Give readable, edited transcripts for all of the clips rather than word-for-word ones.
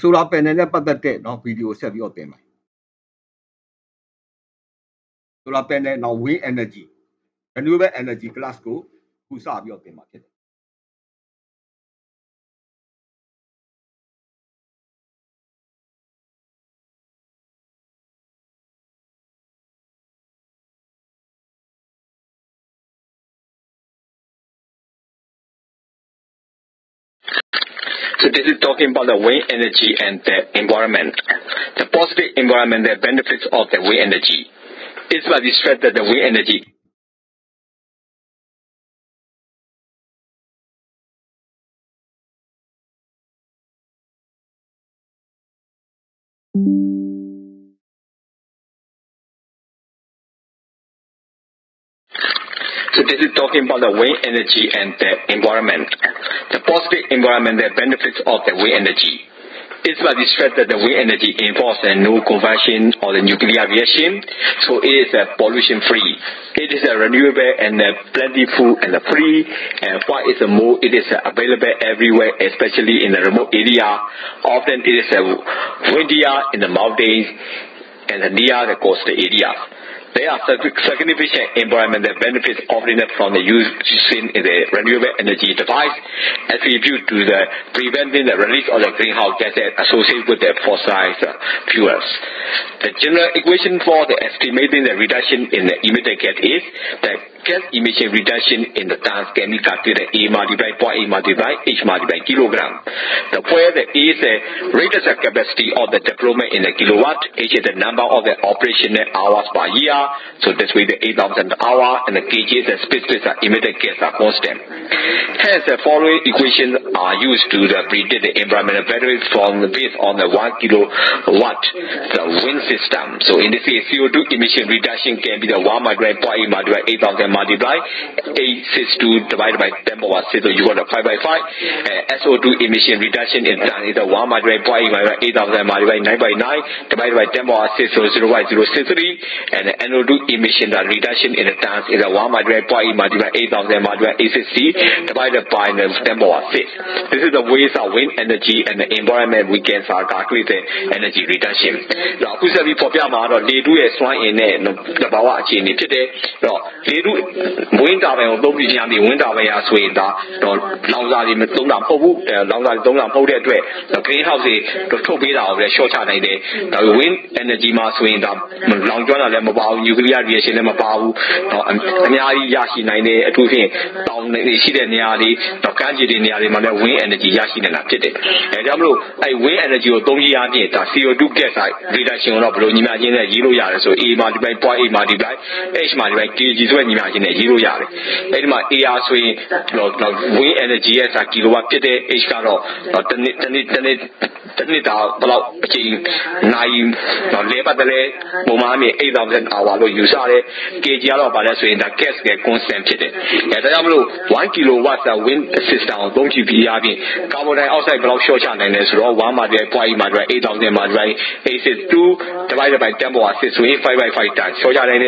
solar panel နဲ့ပတ်သက်တဲ့เนาะ video ဆက်ပြီးတော့တင်မယ် solar panel နောက် wind energy renewable energy class ကိုခုစပြီးတော့တင်မှာဖြစ်တယ် So this is talking about the wind energy and the environment. The positive environment, the benefits of the wind energy. It's by the stress that the wind energy. So this is talking about the wind energy and the environment. The positive environment, the benefits of the wind energy. It's by the stress that the wind energy involves no conversion or the nuclear reaction, so it is pollution free. It is renewable and plentiful and free, and what is more, it is available everywhere, especially in the remote area. Often it is windier in the mountains and near the coastal areas. There are significant environmental benefits obtained from the using the renewable energy device attributed to the preventing the release of the greenhouse gases associated with the fossil fuels. The general equation for the estimating the reduction in the emitted gas is that gas emission reduction in the tons can be calculated A multiplied by A multiplied H multiplied kilogram. Where the A is the rated capacity of the deployment in the kilowatt, H is the number of the operational hours per year. So this way the 8,000 hour and the kg is the space emitted gas are constant. Hence the following equations are used to predict the environmental benefits based on the 1 kilowatt the wind system. So in this case CO2 emission reduction can be the 1 multiplied by A multiplied 8,000 multiply 862 divided by 10 power 6, so you got a 5 by 5. SO2 emission reduction in turn is a 1 multiplied by 8,000 multiplied 9 by 9 divided by 10 power 6, so 0.063. And the NO2 emission reduction in the turns is a 1 multiplied by 8,000 multiplied 860 divided by 10 power 6. This is the ways of wind energy and the environment we can calculate the energy reduction. Now, who's the people that they do a swine in the power chain? They do wind away on the wind away as we longer in the longer the greenhouse to be out the short time. The wind energy mass wind up long john and about nuclear reaction and about Yashi 9 to him down the city nearly the country nearly wind energy Yashi and updated. And I wind energy or don't CO2 gas reduction of imagine a 0 yard, so A multiplied by A multiplied H multiplied kg is when you imagine a 0 yard. And my AR swing wind energy as a kilowatt H caro, below 9 labor the Momami 8,000 hour use kg by the swing that gas get constant. At the 1 kilowatt wind system, don't you be having carbon dioxide below short channel and it's raw 1 multiplied by 8,000 multiplied A2 divided by 10 power 6, so 5 by 5 times. Short channel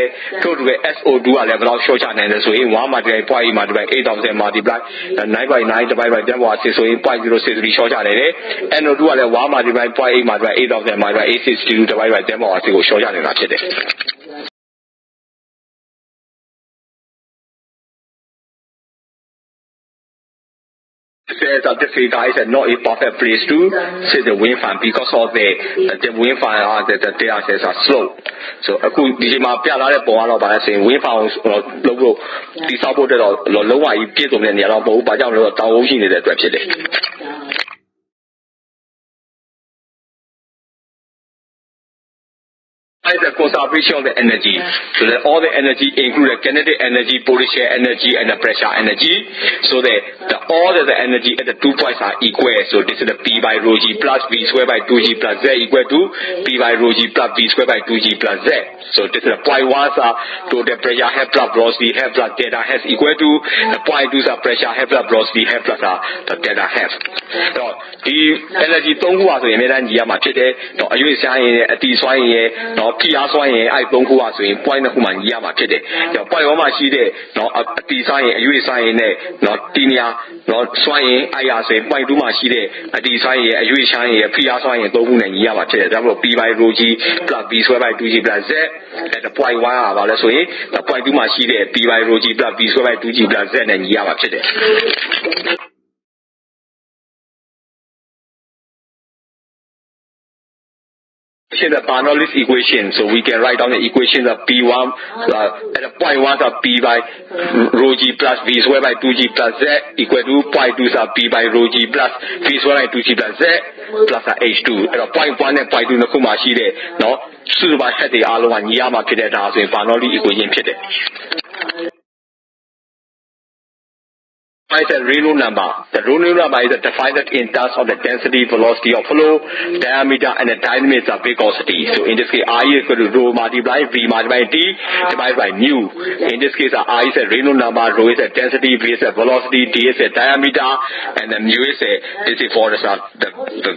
total SO2 level of short channel and so 1 multiplied by 8,000 multiplied 9 by 9 divided by 10 power 6, so 0.063 short channel NO2 1 multiplied by 8,000 multiplied A62 divided by 10 power 6 short channel ဖြစ်တယ် says that this area is not a perfect place to see the wind farm because of the wind farm the stairs are slow. So အခုဒီချိန်မှာပြလာတဲ့ပုံကတော့ဗာလဲဆိုရင် wind farm လို့လို့တိဆောက်ဖို့တော့လုံးဝကြီးပြည့်စုံတဲ့နေရာတော့မဟုတ်ဘူး။ဘာကြောင့်လဲဆိုတော့တောင်ဝုန်းရှိနေတဲ့အတွက်ဖြစ်တယ် the conservation of the energy. So that all the energy include the kinetic energy, potential energy, and the pressure energy. So that all of the energy at the 2 points are equal. So this is the P by rho G plus V square by 2G plus Z equal to P by rho G plus V square by 2G plus Z. So this is the point 1 are total pressure half plus velocity half plus delta half equal to the point 2 are pressure half plus velocity half plus the delta half. So the energy 3ခုပါဆိုရင်အများကြီးရမှာဖြစ်တယ်။တော့အရွေ့ဆိုင်ရဲ့အတီးဆွိုင်းရဲ့တော့ ဖိအားစွမ်းရင်အဲ့3ခုอ่ะဆိုရင် point တစ်ခုမှညီရမှာဖြစ်တယ်။ point 1မှာရှိတဲ့နော်အတီစွမ်းရင်အရွေ့စွမ်းရင်နဲ့နော်တီနီယာနော်စွမ်းရင်အဲ့ရဆိုရင် point 2မှာရှိတဲ့အတီစွမ်းရင်အရွေ့စွမ်းရင်ဖိအားစွမ်းရင်3ခုနဲ့ညီရမှာဖြစ်တယ်။ဒါကြောင့် p by rho g plus v square by 2g plus z အဲ့ဒါ point 1อ่ะပါလဲဆိုရင် point 2မှာရှိတဲ့ p by rho g plus v square by 2g plus z နဲ့ညီရမှာဖြစ်တယ်။ The Bernoulli's equation, so we can write down the equations of P1 at a point 1 of P by rho g plus V square by 2g plus Z equal to point 2 of P by rho g plus V square by 2g plus Z plus H2 at a point 1 and point 2 နှစ်ခုမှာရှိတဲ့เนาะစုစုပေါင်း set တွေအားလုံးကညီရမှာဖြစ်တဲ့ဒါဆိုရင် Bernoulli equation ဖြစ်တယ်Is a Reynolds number. The Reynolds number is defined in terms of the density, velocity of flow, diameter, and the dynamics of viscosity. So in this case, I is equal to rho multiply V multiply D divided by mu. In this case, I is a Reynolds number, rho is a density, V is a velocity, D is a diameter, and then mu is for the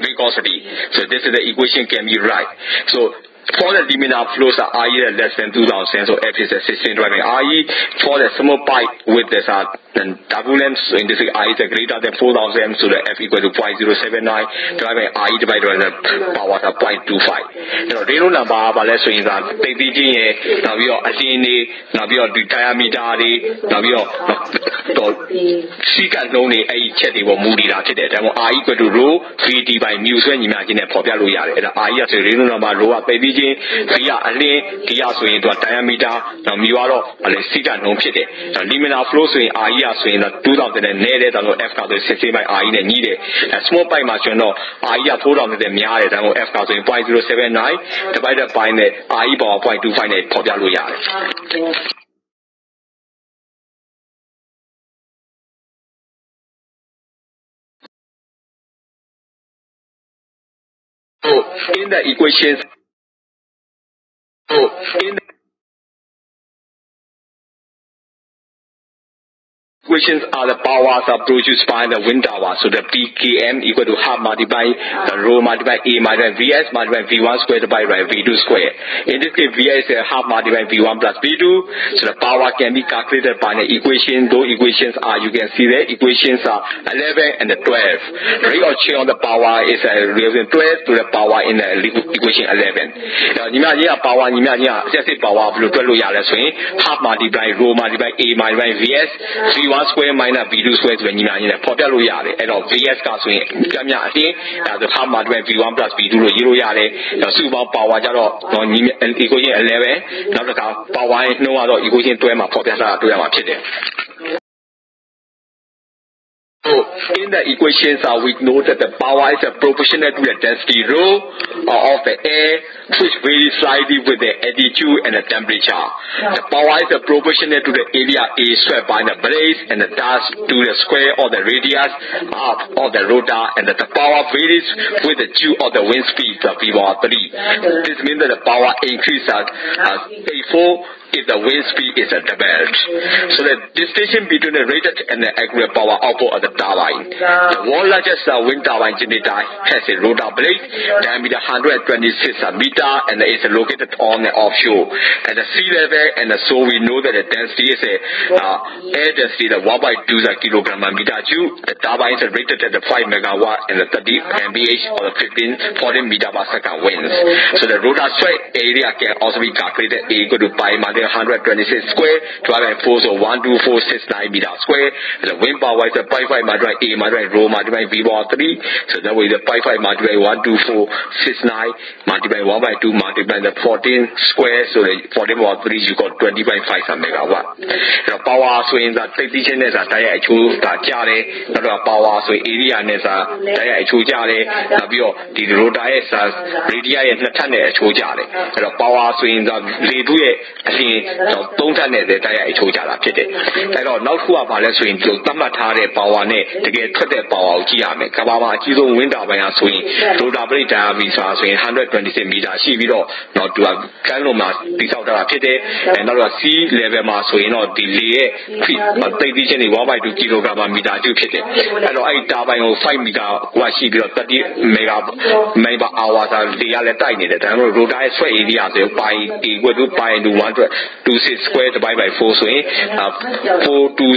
viscosity. So this is the equation can be right. So for the laminar flows, I is less than 2000, so F is a 16 divided by IE. For the small pipe with this turbulence, so in this case, I is greater than 4000, so the F equal to 0.079 divided by IE divided by the power of 0.25. You know, Reynolds number, but let's say that now we are attained, now we are the diameter, now we are secant only a chetty or moody after that. I equal to rho 3D by mu, when you imagine a popular and I is a Reynolds number, rho up baby. Via a lane, Dia so into a diameter, now Muaro, and a secant home city. The laminar flow swing, I so in the 2000 and needed, and F card is 60 by I in needed. A small by much, you know, I have 400 and Miared, and F card in 0.079 divided by the I bar 0.258 popular. So in the equations, equations are the powers are produced by the wind tower. So the PKM equal to half multiply the rho multiply A multiply Vs multiply V1 squared by V2 square. In this case, Vs is half multiply V1 plus V2. So the power can be calculated by the equation. Those equations are, you can see the equations are 11 and the 12. Rate of change of the power is relation 12 to the power in the equation 11. Now, ညီမကြီးက power ညီမကြီးက excessive power ဘယ်လိုတွက်လို့ရလဲဆိုရင် half multiply rho multiply A multiply Vs V1 square minus V2 square ဆိုရင်ညီမကြီးလည်းဖော်ပြလို့ရတယ်အဲ့တော့ VS ကဆိုရင်ကြမ်းမြအတင်းဒါဆို half multiply V1 plus V2 လို့ရေးလို့ရတယ်စုပေါင်း power ကြတော့ညီ equation 11နောက်တစ်ခါ power ရဲ့နှုန်းကတော့ equation 12မှာဖော်ပြထားတာတွေ့ရမှာဖြစ်တယ်So in the equations, we know that the power is proportional to the density rho of the air, which varies slightly with the altitude and the temperature. The power is proportional to the area A squared by the base and the dash to the square of the radius of the rotor, and that the power varies with the due of the wind speed of V1 3. This means that the power increases as A4 if the wind speed is doubled. So the distinction between the rated and the accurate power output of the turbine. The world's largest wind turbine generator has a rotor blade diameter 126 meter and is located on the offshore. At the sea level, and so we know that the density is air density the 1.2 kilogram per meter cube. The turbine is rated at the 5 megawatt and the 30 mph or the 14 meter per second winds. So the rotor strike area can also be calculated equal to pi minus 126 square divided by 4, so 12469 meter square. And the wind power is a 0.5 multiply A multiply rho multiply V bar 3. So that way the 0.5 multiply 12469 multiply 1 by 2 multiply the 14 square. So the 14 bar 3 you got 20.5 megawatt. The power swing the technician is a tire chu jare. The power swing area is a tire chu jare. The rotor is a radii is a ton chu jare. The power swing the redu သုံးထပ်နေတဲ့တရားအချိုးကြတာဖြစ်တယ်။အဲတော့နောက်တစ်ခုကဘာလဲဆိုရင်သတ်မှတ်ထားတဲ့ power နဲ့တကယ်ထွက်တဲ့ power ကိုကြည့်ရမယ်။ကမ္ဘာမှာအကြီးဆုံး wind turbine ကဆိုရင် rotor blade diameter ဆိုရင်126 meter ရှိပြီးတော့တော့သူကကမ်းလွန်မှာတိဆောက် တာဖြစ်တယ်နောက်တော့ sea level မှာဆိုရင်တော့ဒီလေရဲ့တိတ်တိချင်းတွေ 1.2 kg/m ကျူဖြစ်တယ်အဲ့တော့အဲ့တာဘိုင်ကို5 m ကရှိပြီးတော့30 MWh သာလေရလဲတိုက်နေတယ်ဒါပေမဲ့ rotor ရဲ့ sweat area ဆို pi equal to pi into 126 square divided by 4ဆိုရင်42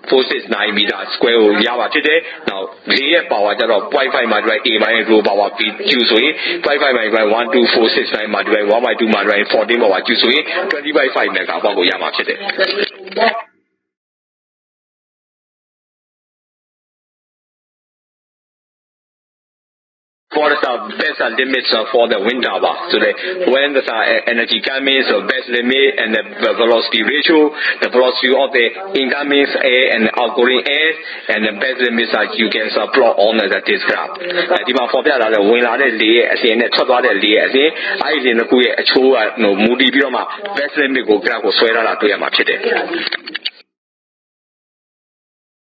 469 meter square ကိုရပါဖြစ်တယ်နောက်လေရဲ့ power ကျတော့ 0.5 multiply a minus rho power p q ဆိုရင် 0.5 multiply 12469 multiply 1/2 multiply 14 power q ဆိုရင် 20/5 megawatt ကိုရမှာဖြစ်တယ် What is the best limits for the wind tower? So that when the energy comes, so best limit and the velocity ratio, the velocity of the incoming air and outgoing air, and the best limits that you can plot on this graph. ဒီမှာပေါ်ပြထားတဲ့ဝင်လာတဲ့လေရဲ့အစဉ်နဲ့ထွက်သွားတဲ့လေရဲ့အစဉ်အဲ့ဒီနှစ်ခုရဲ့အချိုးကမူတည်ပြီးတော့မှ best limit ကို graph ကိုဆွဲထားတာတွေ့ရမှာဖြစ်တယ်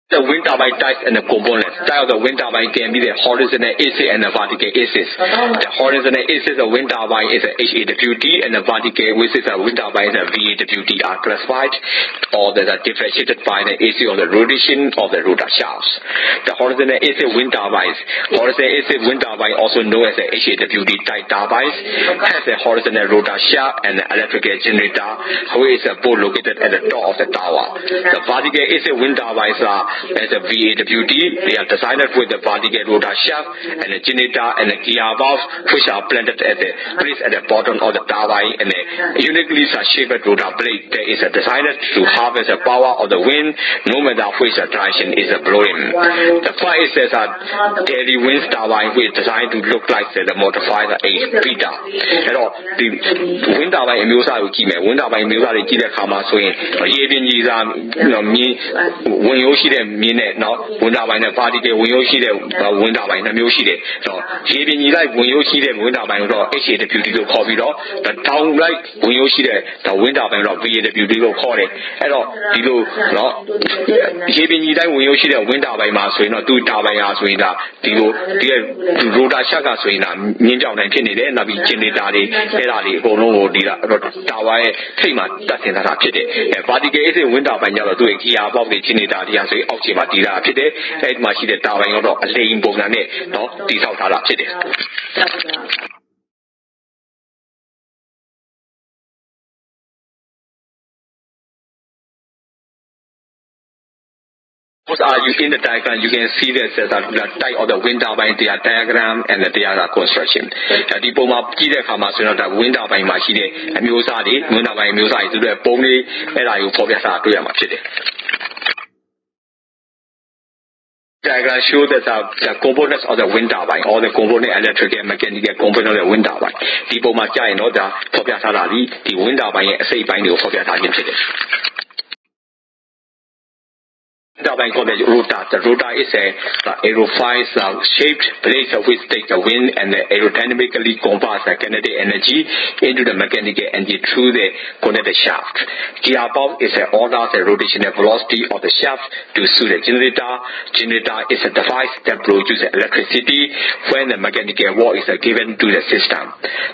The wind turbine types and the components. Type of the wind turbine can be the horizontal axis and the vertical axis. The horizontal axis of wind turbine is a HAWT and the vertical axis of wind turbine is a VAWT are classified or they are differentiated by the axis of the rotation of the rotor shafts. The horizontal axis wind turbines, horizontal axis wind turbine also known as the HAWT type turbines, has a horizontal rotor shaft and an electrical generator which is both located at the top of the tower. The vertical axis wind turbines are as a VAWT, they are designed with the vertical rotor shaft and the generator and the gearbox which are planted at the place at the bottom of the turbine and a uniquely shaped rotor blade that is designed to harvest the power of the wind no matter which direction is blowing. The first is a daily wind turbine which is designed to look like the modified beta. အဲ့တော့ဒီ wind turbine အမျိုးအစားကိုကြည့်မယ် wind turbine အမျိုးအစားတွေကြည့်တဲ့အခါမှာဆိုရင်ရေပြင်ကြီးစားမြင်းဝင်ရိုးရှိတဲ့မြင်းနဲ့နော် wind turbine နဲ့ vertical ဝင်ရိုးရှိတဲ့ wind turbine နှမျိုးရှိတယ်အဲ့တော့ရေပြင်ကြီးလိုက်ဝင်ရိုးရှိတဲ့ wind turbine ကိုတော့ HAWT လို့ခေါ်ပြီးတော့ down right ဝင်ရိုးရှိတဲ့ wind turbine ကိုတော့ VAWT လို့ခေါ်တယ်အဲ့တော့ဒီလိုနော်ရေပြင်ကြီးတိုင်းဝင်ရိုးရှိတဲ့ wind turbine မှာဆိုရင်တော့သူ့ turbine ဟာဆိုရင်ဒါဒီလိုဒီ rotor shaft ကဆိုရင်ဒါမြင်းကြောင်တိုင်းဖြစ်နေတယ်နောက်ပြီး generator တွေအဲ့ဒါတွေအကုန်လုံးကိုဒီတာ tower ရဲ့ထိပ်မှာတက်ဆင်ထားတာဖြစ်တယ် vertical axis wind turbine ကျတော့သူ့ရဲ့ gear box တွေ generator တွေဆိုရင်အောက်ခြေမှာတည်တာဖြစ်တယ်အဲ့ဒီမှာရှိတဲ့ turbine တော့အလိမ်ပုံစံနဲ့နော်တည်ဆောက်ထားတာဖြစ်တယ် What are you in the diagram? You can see that the type of the wind turbine, their diagram and their construction. ဒီပုံမှာကြည့်တဲ့အခါမှာဆိုတော့ဒါ wind turbine မှာရှိတဲ့အမျိုးအစားတွေ wind turbine အမျိုးအစားတွေသူတို့ပုံလေးအဲ့ဒါကိုဖော်ပြထားတွေ့ရမှာဖြစ်တယ် Diagram show that the components of the wind turbine, all the component electrical and mechanical component of the wind turbine. ဒီပုံမှာကြာရင်တော့ဒါဖော်ပြထားတာဒီ wind turbine ရဲ့အစိတ်ပိုင်းတွေကိုဖော်ပြထားခြင်းဖြစ်တယ် turbine called the rotor. The rotor is a aerofoil shaped blade which takes the wind and aerodynamically converts the kinetic energy into the mechanical energy through the connected shaft. Gearbox is an order the rotational velocity of the shaft to suit the generator. Generator is a device that produces electricity when the mechanical work is given to the system.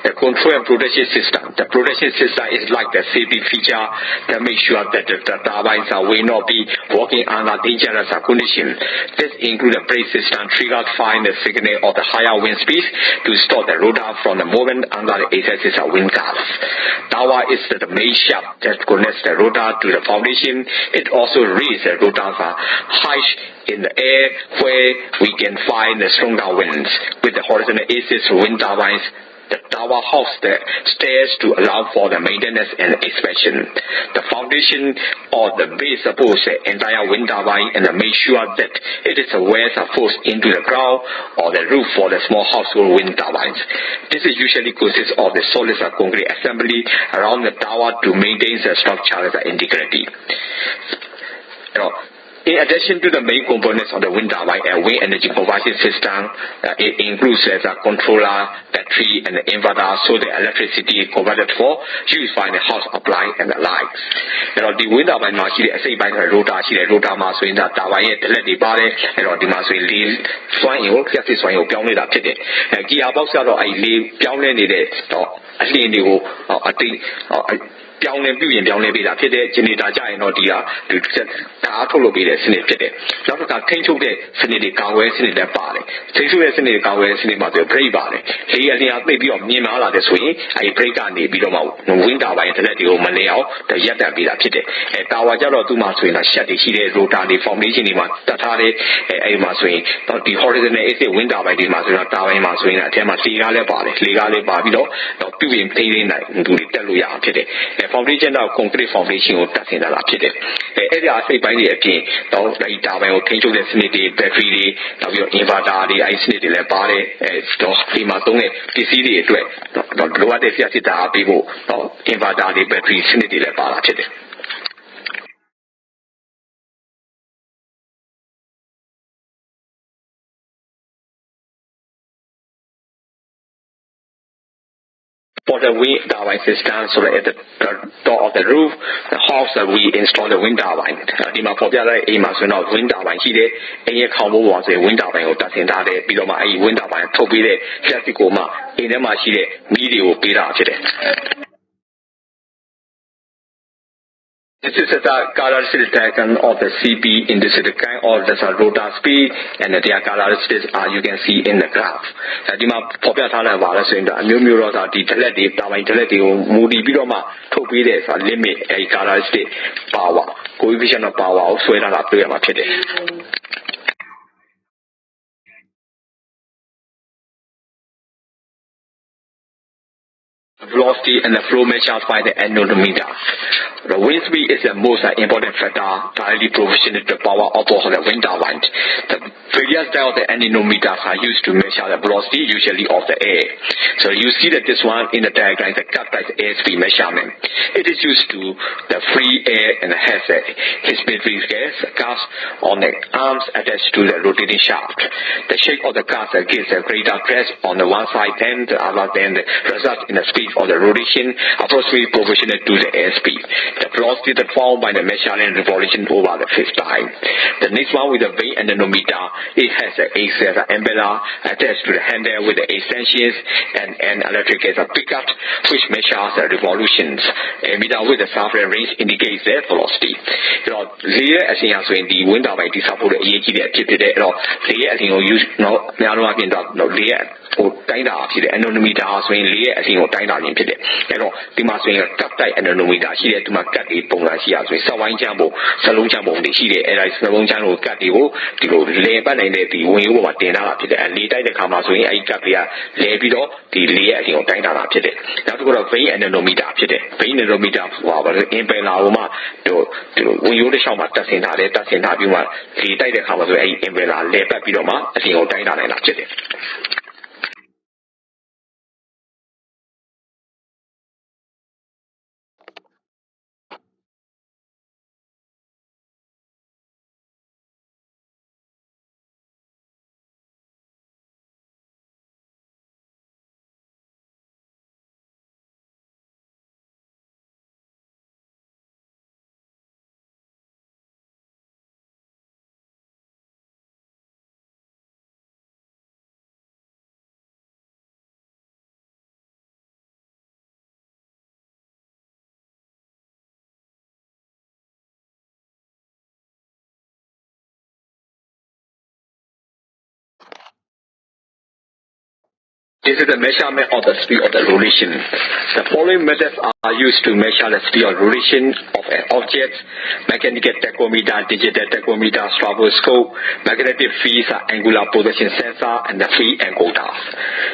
The control and protection system. The protection system is like the safety feature that makes sure that the turbines will not be working under dangerous condition. This includes a brake system triggered find the signal of the higher wind speed to stop the rotor from the movement under the axis of wind gusts. Tower is the main shaft that connects the rotor to the foundation. It also raises the rotor high in the air where we can find the stronger winds. With the horizontal axis wind turbines, the tower hosts the stairs to allow for the maintenance and expansion. The foundation or the base supports the entire wind turbine and make sure that it is aware of force into the ground or the roof for the small household wind turbines. This is usually consists of the solid concrete assembly around the tower to maintain the structural integrity. In addition to the main components of the wind turbine and wind energy conversion system, it includes the controller, battery, and the inverter, so the electricity is converted for use by the house appliance and the lights. Now, the wind turbine မှာရှိတဲ့အစိပ်ပိုင်းက rotor ရှိတယ် rotor မှာဆိုရင်ဒါ turbine ရဲ့လက်တွေပါတယ်အဲ့တော့ဒီမှာဆိုရင်လေစွမ်းအင်ကိုလျှပ်စစ်စွမ်းအင်ကိုပြောင်းနေတာဖြစ်တယ် gearbox ကတော့အဲ့လေပြောင်းလဲနေတဲ့တော့အလျင်တွေကို ပြောင်းလဲပြုရင်ပြောင်းလဲပေးတာဖြစ်တဲ့ဂျင်နီတာကြရင်တော့ဒီကဒါအားထုတ်လုပ်ပေးတဲ့စနစ်ဖြစ်တယ်နောက်တစ်ခါထိန်းချုပ်တဲ့စနစ်တွေကာဝဲစနစ်လည်းပါတယ်ထိန်းချုပ်တဲ့စနစ်ကာဝဲစနစ်မှာဆို break ပါတယ်လေအလျာသိပြီးတော့မြင်မာလာတဲ့ဆိုရင်အဲဒီ break ကနေပြီးတော့မှဝင်းတာပိုင်းတစ်လက်တွေကိုမလဲအောင်ရပ်တန့်ပေးတာဖြစ်တယ်တာဝါကြတော့သူ့မှာဆိုရင်ရှက်တွေရှိတဲ့ rotor တွေ foundation တွေမှာတတ်ထားတဲ့အဲဒီမှာဆိုရင်ဒီ horizontal axis ဝင်းတာပိုင်းတွေမှာဆိုရင်တာပိုင်းမှာဆိုရင်အထက်မှာလေကားလည်းပါတယ်လေကားလည်းပါပြီးတော့ပြုပြင်ထိန်းသိမ်းနိုင်သူတွေတက်လို့ရအောင်ဖြစ်တယ်foundation တော့ concrete foundation ကိုတက်ဆင်တာဖြစ်တယ်အဲ့ဒီအစိတ်ပိုင်းတွေအပြင်တော့ဒီတာပိုင်းကိုထိန်းချုပ်တဲ့စနစ်တွေ battery တွေနောက်ပြီးတော့ inverter တွေအဲဒီစနစ်တွေလည်းပါတယ်တော့ဒီမှာသုံးတဲ့ပစ္စည်းတွေအတွက်လိုအပ်တဲ့ဆရာစစ်တာပေးဖို့ inverter တွေ battery စနစ်တွေလည်းပါတာဖြစ်တယ်For the wind turbine system, so at the top of the roof, the house that we install the wind turbine. ဒီမှာပေါ်ပြတဲ့အိမ်မှာဆိုတော့ wind turbine ရှိတယ်။အိမ်ရဲ့ခေါင်းမိုးပေါ်ဆိုရင် wind turbine ကိုတက်ဆင်ထားတယ်ပြီးတော့မှအဲဒီ wind turbine ထုတ်ပေးတဲ့ plastic ကိုမှအိမ်ထဲမှာရှိတဲ့မီးတွေကိုပေးတာဖြစ်တယ်။ This is the characteristic diagram of the CP in this kind of the rotor speed and their characteristics you can see in the graph. ဒီမှာပေါ်ပြထားတဲ့ပါလဲဆိုရင်အမျိုးမျိုးတော့ဒီတစ်လက်တွေတာပိုင်းတစ်လက်တွေကိုမူတည်ပြီးတော့မှထုတ်ပေးတဲ့ဆိုတာ limit အဲဒီ characteristic power coefficient of power ကိုဆွဲထားတာတွေ့ရမှာဖြစ်တယ်။ Velocity and the flow measured by the anemometer. The wind speed is the most important factor directly proportional to the power output of the wind turbine. The various types of the anemometers are used to measure the velocity, usually of the air. So you see that this one in the diagram is the cut type airspeed measurement. It is used to the free air and has a respiratory gas on the arms attached to the rotating shaft. The shape of the gas gives a greater press on the one side than the other, then the result in the speed of the rotation approximately proportional to the airspeed. The velocity that formed by the measuring revolution over the fifth time. The next one with the vane anemometer, it has an umbrella attached to the handle with the extensions and an electric as a pickup which measures the revolutions. A meter with the software range indicates the velocity. တော့လေရဲ့အရှင်အဆိုရင်ဒီ wind turbine တိဆောက်ဖို့လည်းအရေးကြီးတယ်ဖြစ်တဲ့အဲ့တော့လေရဲ့အရှင်ကို use တော့များတော့အပြင်တော့လေရဲ့ဟိုတိုင်းတာဖြစ်တယ် anemometer ဆိုရင်လေရဲ့အရှင်ကိုတိုင်းတာခြင်းဖြစ်တယ်အဲ့တော့ဒီမှာဆိုရင် cut type anemometer ရှိတယ်ဒီမှာ cut တွေပုံစံရှိရဆိုရင်စက်ဝိုင်းချမ်းပုံစလုံးချမ်းပုံတွေရှိတယ်အဲ့ဒါစလုံးချမ်းကို cut တွေကိုဒီလိုလေပတ်နိုင်တဲ့ဒီဝင်ရိုးပေါ်မှာတင်ထားတာဖြစ်တယ်လေတိုက်တဲ့ခါမှာဆိုရင်အဲ့ဒီ cut တွေကလဲပြီးတော့ဒီလေရဲ့အရှင်ကိုတိုင်းတာတာဖြစ်တယ်နောက်တစ်ခုတော့ vane anemometer ဖြစ်တယ် vane anemometer ဟိုပါလေ impeller ဟိုမှာဒီဝင်ရိုးတစ်လျှောက်မှာတက်ဆင်ထားတယ်တက်ဆင်ထားပြီးမှလေတိုက်တဲ့ခါမှာဆိုရင်အဲ့ဒီ impeller လဲပတ်ပြီးတော့မှအရှင်ကိုတိုင်းတာနိုင်တာဖြစ်တယ်This is the measurement of the speed of the rotation. The following methods are used to measure the speed of rotation of an object: mechanical tachometer, digital tachometer, stroboscope, magnetic field, angular position sensor, and the free encoder.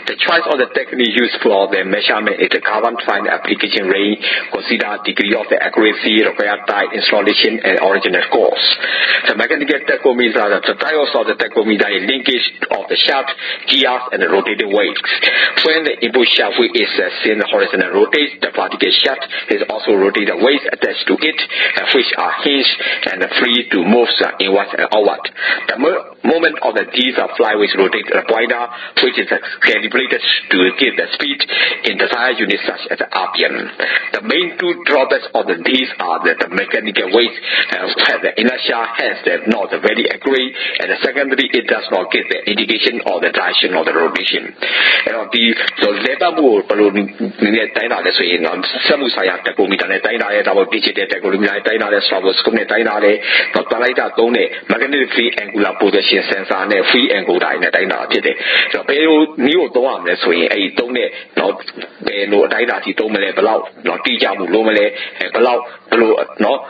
The choice of the technique used for the measurement is the governed by the application range, consider degree of the accuracy, required type, installation, and original cost. The mechanical tachometer, the dials of the tachometer is linkage of the shaft, gears, and the rotating weights. When the input shaft wheel is seen horizontal rotate, the vertical shaft is also rotated weights attached to it, which are hinged and free to move inward and outward. The moment of these flywheels rotate the pointer, which is calibrated to give the speed in desired units such as RPM. The main two drawbacks of these are that the mechanical weight has the inertia, hence they're not very accurate, and secondly, it does not get the indication of the direction of the rotation. And the labor move below Dina, so in Samusaya Tacometer, digital tachometer, stroboscope, Talaita Tone, magnetic free angular position sensor, and free angular in the Dina. So, Peo New Doam, let's say, a Tone, not Belo Dina, Tomele, below, not Tijamu Lomele, below, no.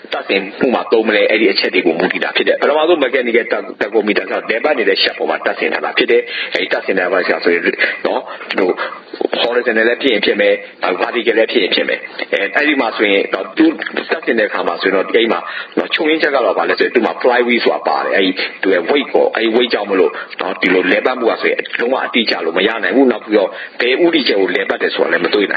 Tassin Puma Domele, Eddie Chedigo Mutida Pide, but I don't again get the Gomitas out there, but the shop of a Tassin and a Pide, a Tassin ever no, horizon and PMPMA, a particular PMPMA, and I must win, not do Tassin the Kamas, not Gama, not chewing Jagalova, let's say to my flywheels or bar, to a Waco, a Wajamulo, not to Lebamu, I say, no one teacher, Mayana, who not your pay Udija will labor this one, I'm doing.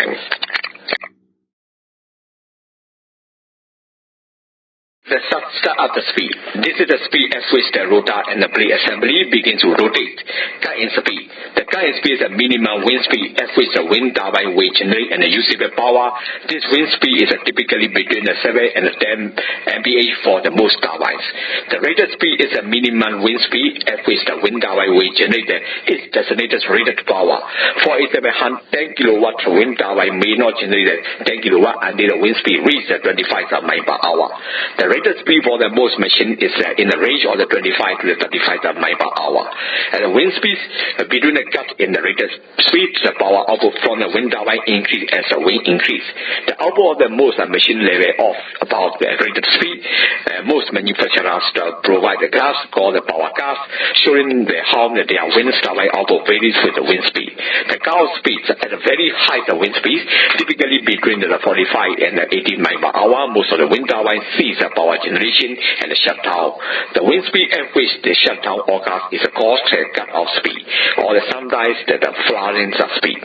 The start of the speed. This is the speed at which the rotor and the blade assembly begins to rotate. Current speed. The current speed is the minimum wind speed at which the wind turbine will generate and the usable power. This wind speed is typically between the 7 and the 10 mph for the most turbines. The rated speed is the minimum wind speed at which the wind turbine will generate its designated rated power. For example, 10 kilowatt wind turbine may not generate 10 kilowatt until the wind speed reaches 25 miles per hour. The rated speed for the most machine is in the range of the 25 to the 35 miles per hour. And the wind speed between the cut in the rated speed, the power output from the wind turbine increase as the wind increase. The output of the most machine level off about the rated speed. Most manufacturers provide the graphs called the power graphs, showing how their wind turbine output varies with the wind speed. The curve speeds at a very high wind speed, typically between the 45 and the 80 miles per hour. Most of the wind turbine sees the power generation and the shutdown. The wind speed at which the shutdown occurs is called the cut-off speed, or sometimes the flaring speed.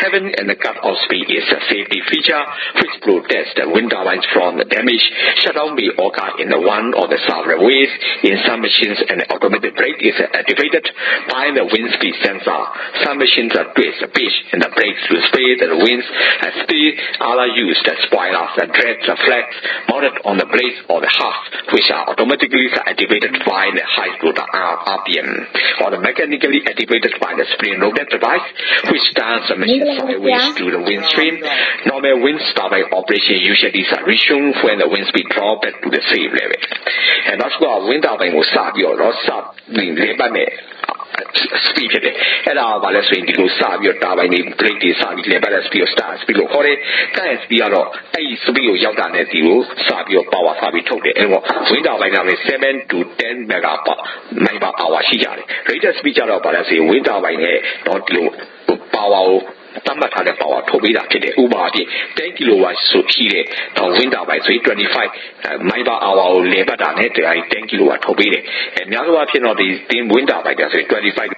Having and the cut-off speed is a safety feature which protects the wind turbines from the damage. Shutdown may occur in one or the several ways. In some machines, an automatic brake is activated by the wind speed sensor. Some machines twist the pitch and the brakes to spray the winds and speed. Others use the spoilers, the dreads, the flags mounted on the blades or the hubs, which are automatically activated by the high rotor RPM, or the mechanically activated by the spring loaded device, which turns the machine sideways to the wind stream. Normal wind turbine operation usually is resumed when the wind speed drops back to the same level. And that's why wind turbine will start your speed ဖြစ်တယ်အဲ့ဒါကလည်းဆိုရင်ဒီလိုစပြီးတော့တာဘိုင်နေ brake တွေစပြီး level speed ကို start speed လို့ခေါ်တယ်။ current speed ကတော့အဲ့ဒီ speed ကိုရောက်တာနဲ့ဒီကိုစပြီးတော့ power စပြီးထုတ်တယ်အဲ့တော့ wind turbine ကလည်း7 to 10 mega mile per hour ရှိကြတယ်။ rated speed ကျတော့ဘာလဲဆိုရင် wind turbine နဲ့တော့ဒီလို power ကိုတတ်မှတ်ထားတဲ့ power ထုတ်ပေးတာဖြစ်တယ်။ဥပမာအဖြစ်10 kilowatt ဆိုရှိတဲ့ wind turbine ဆိုရင်25 mile per hour ကိုလေပတ်တာနဲ့10 kilowatt ထုတ်ပေးတယ်။အဲများသောအားဖြင့်တော့ဒီ wind turbine ကဆိုရင်25This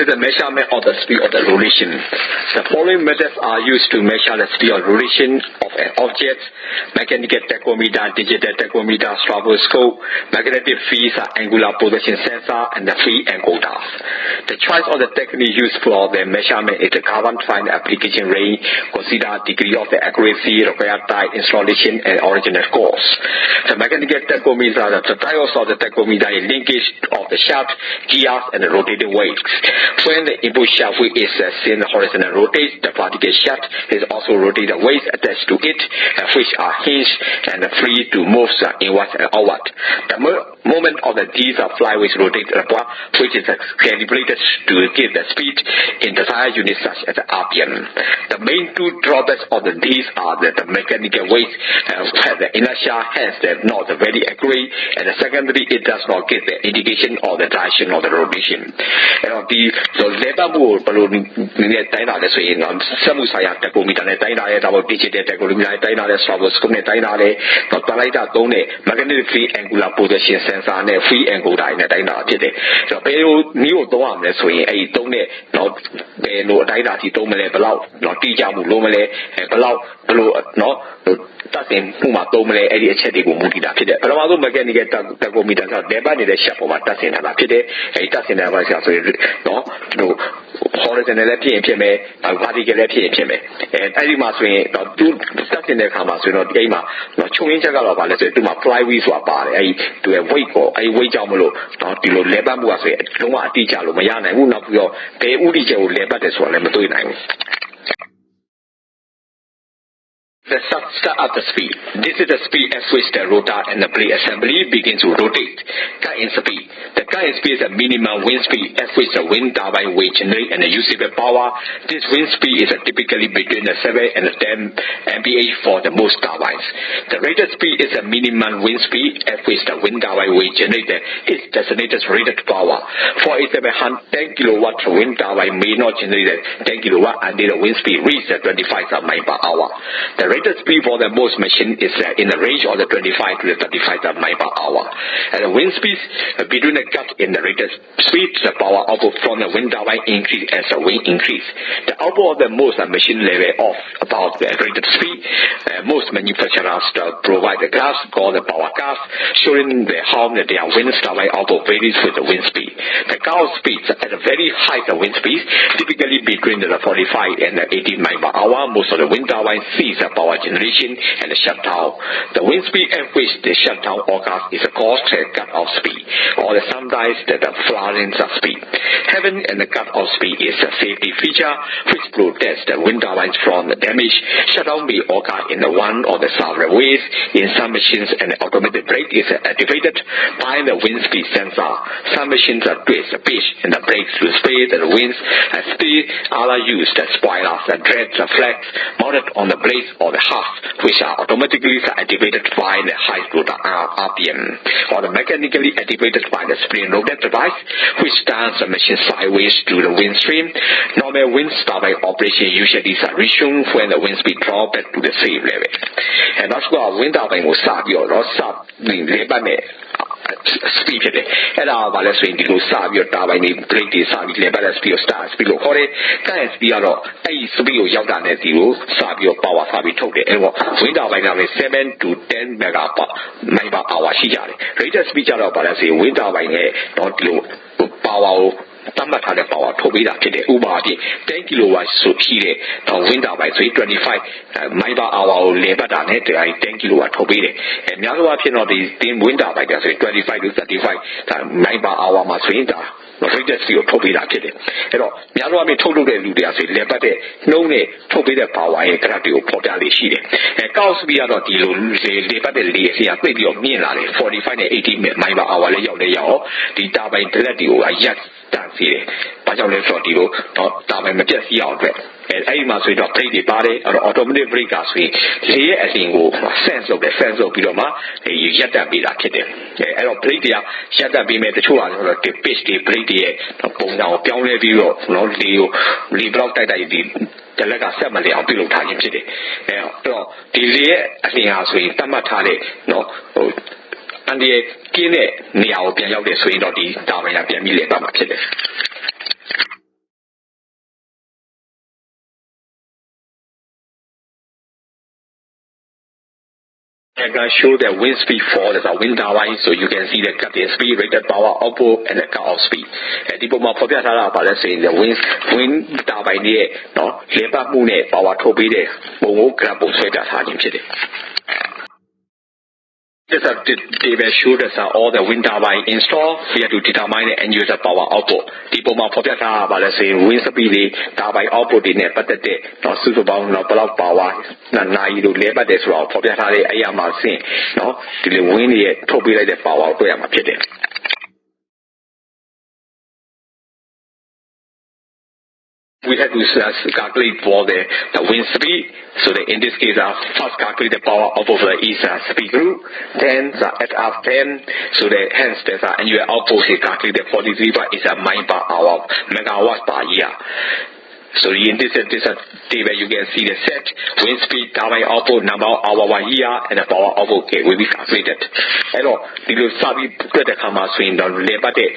is the measurement of the speed of the rotation. The following methods are used to measure the speed of rotation of an object: mechanical tachometer, digital tachometer, stroboscope, magnetic field, angular position sensor, and the free encoders. The choice of the technique used for the measurement is the governed by the application range, consider degree of the accuracy, required type, installation, and original cost. The mechanical tachometer, the dials of the tachometer is linkage of the shaft, gears, and the rotating weights. When the input shaft wheel is seen horizontal rotate, the particle shaft is also rotated weights attached to it, which are hinged and free to move inwards and outward. The moment of the these flywheels rotate upward, which is calibrated to give the speed in desired units such as RPM. The main two drawbacks of these are that the mechanical weight has the inertia, hence they're not very accurate, and secondly, it does not give the indication of the direction of the rotation. So labor move balloon taina le so in samu saya tachometer ne taina le double digital tachometer taina le stroboscope ne taina le talaita 3နဲ့ magnetic field angular position sensor နဲ့ free encoder နဲ့တိုင်းတာဖြစ်တယ်။ဆိုတော့ဘယ်လိုမျိုးသုံးရမလဲဆိုရင်အဲ့ဒီသုံးတဲ့နော်ဘယ်လိုအတိုင်းတာစီသုံးမလဲဘယ်လောက်နော်တိကျမှုလုံးမလဲဘယ်လိုနော်တတ်တင်မှုမှာသုံးမလဲအဲ့ဒီအချက်တွေကိုမူတည်တာဖြစ်တယ်။ပထမဆုံး mechanical tachometer ဆိုတော့ lever နေတဲ့ shaft ပေါ်မှာတတ်တင်တာဖြစ်တယ်။အဲ့ဒီတတ်တင်တဲ့ဘာဆိုရင်နော်တို့ horizontal လည်းဖြစ်ရင်ဖြစ်မယ် vertical လည်းဖြစ်ရင်ဖြစ်မယ်အဲ့ဒီမှာဆိုရင်သူတတ်တင်တဲ့အခါမှာဆိုရင်တော့ဒီအိမ်မှာနော်ချုံရင်းချက်ကတော့ဗာလဲဆိုရင်သူမှာ flywheel ဆိုတာပါတယ်အဲ့ဒီသူရဲ့ weight ကိုအဲ့ဒီ weight ကြောင့်မလို့နော်ဒီလို lever မှုကဆိုရင်လုံးဝအတိအကျလို့မရနိုင်ဘူးနောက်ပြီးတော့ဘယ်ဥတီချက်ကို lever တယ်ဆိုတာလည်းမတွေ့နိုင်ဘူးThe start of the speed. This is the speed at which the rotor and the blade assembly begins to rotate. Cut-in speed. The cut-in speed is the minimum wind speed at which the wind turbine will generate and usable power. This wind speed is typically between the 7 and the 10 mph for the most turbines. The rated speed is the minimum wind speed at which the wind turbine will generate its designated rated power. For example, 10 kilowatt wind turbine may not generate 10 kilowatt until the wind speed reaches 25 miles per hour. The rated speed for the most machine is in the range of the 25 to the 35 miles per hour. And the wind speed between the cut in the rated speed, the power output from the wind turbine increase as the wind increase. The output of the most machine level off about the rated speed. Most manufacturers provide the graphs called the power graphs, showing how their wind turbine output varies with the wind speed. The curve speeds at a very high wind speed, typically between the 45 and the 80 miles per hour. Most of the wind turbines cease the power generation and the shutdown. The wind speed at which the shutdown occurs is called the cut-off speed, or sometimes the flaring speed. Having and the cut-off speed is a safety feature which protects the wind turbines from the damage. Shutdown may occur in the one or the several ways. In some machines, an automatic brake is activated by the wind speed sensor. Some machines twist the pitch and the brakes to spray the winds and speed. Others use the spoilers, the dreads, the flags mounted on the blades or the hubs, which are automatically activated by the high rotor RPM, or the mechanically activated by the spring loaded device, which turns the machine sideways to the wind stream. Normal wind turbine operation usually is resumed when the wind speed drops back to the same level. And that's why wind turbine will start your speed ဖြစ်တယ်အဲ့ဒါကလည်းဆိုရင်ဒီလိုစပြီးတော့တာဘိုင်တွေ brake တွေစပြီး level speed ကို start speed ကိုခေါ်တယ်ကဲ speed ကတော့အဲ့ဒီ speed ကိုရောက်တာနဲ့ဒီကိုစပြီးတော့ power စပြီးထုတ်တယ်အဲ့တော့ wind turbine ကလည်း7 to 10 mega miles per hour ရှိကြတယ် rated speed ကျတော့ဗာလဲဆိုရင် wind turbine ရဲ့တော့ဒီလို power ကိုတတ်မှတ်ထားတဲ့ power ထုတ်ပေးတာဖြစ်တယ်ဥပမာအဖြစ်10 kilowatt ဆိုရှိတဲ့ wind turbine ဆိုရင်25 miles per hour ကိုလေပတ်တာနဲ့10 kilowatt ထုတ်ပေးတယ်အဲများသောအားဖြင့်တော့ဒီ wind turbine ကဆိုရင်25 to 35 miles per hour မှာဆိုရင်ဒါrated speed ကိုထုတ်ပေးတာဖြစ်တယ်အဲ့တော့များသောအားဖြင့်ထုတ်လုပ်တဲ့လူတွေကဆိုရင်လေပတ်တဲ့နှုံးနဲ့ထုတ်ပေးတဲ့ power ရဲ့ graph တွေကိုပေါ်ပြလေးရှိတယ်အဲ count speed ကတော့ဒီလိုလေပတ်တဲ့လေအစီအသိပြီးတော့မြင့်လာတယ်45နဲ့ 80 miles per hour လည်းရောက်ဒီ turbine လက်တွေကိုရက်တန်စီတယ်ဘာကြောင့်လဲဆိုတော့ဒီလိုတော့တာပဲမပြတ်စီအောင်အတွက်အဲ့ဒီမှာဆိုရင်တော့ brake တွေပါတယ်အဲ့တော့ automatic brake ကဆိုရင်လေရဲ့အရင်ကို sense လုပ်တယ် sense လုပ်ပြီးတော့မှရက်တန်ပေးတာဖြစ်တယ်အဲ့တော့ brake တွေကရက်တန်ပေးမယ်တချို့ဟာဆိုတော့ pitch တွေ brake တွေရဲ့ပုံစံကိုပြောင်းလဲပြီးတော့နော်လေကိုလေ block တိုက်ဒီတလက်ကဆက်မလဲအောင်ပြုလုပ်ထားခြင်းဖြစ်တယ်အဲ့တော့ဒီလေရဲ့အရင်ဟာဆိုရင်တတ်မှတ်ထားတဲ့နော်အန်ဒီရဲ့ကင်းတဲ့နေရာကိုပြန်ရောက်တယ်ဆိုရင်တော့ဒီတာဘိုင်ကပြန်ပြီးလေပတ်မှာဖြစ်တယ်I can show the wind speed for the wind turbine, so you can see the cut-in speed, rated power output, and the cut-off speed. ဒီပုံမှာဖော်ပြထားတာပါလဲဆိုရင် the wind turbine ရဲ့နော်လေပတ်မှုနဲ့ power ထုတ်ပေးတဲ့ပုံကို graph ပုံဆွဲပြထားခြင်းဖြစ်တယ် This table shows us all the wind turbine installed. We have to determine the end user power output. The power for let's say wind speed, turbine output in a better day. Not suitable, not block power. Not you labor this route for the AMR scene. No, the wind to be like the power to am a we had to calculate for the wind speed. So in this case, first calculate the power output for each speed group. Then at up 10, so hence there's annual output is calculated 43 bar is a mile per hour, megawatts per year. So in this table you can see the set wind speed, turbine output, number of hours per year, and the power output will be calculated. Hello, you will start with the camera swing down labor day.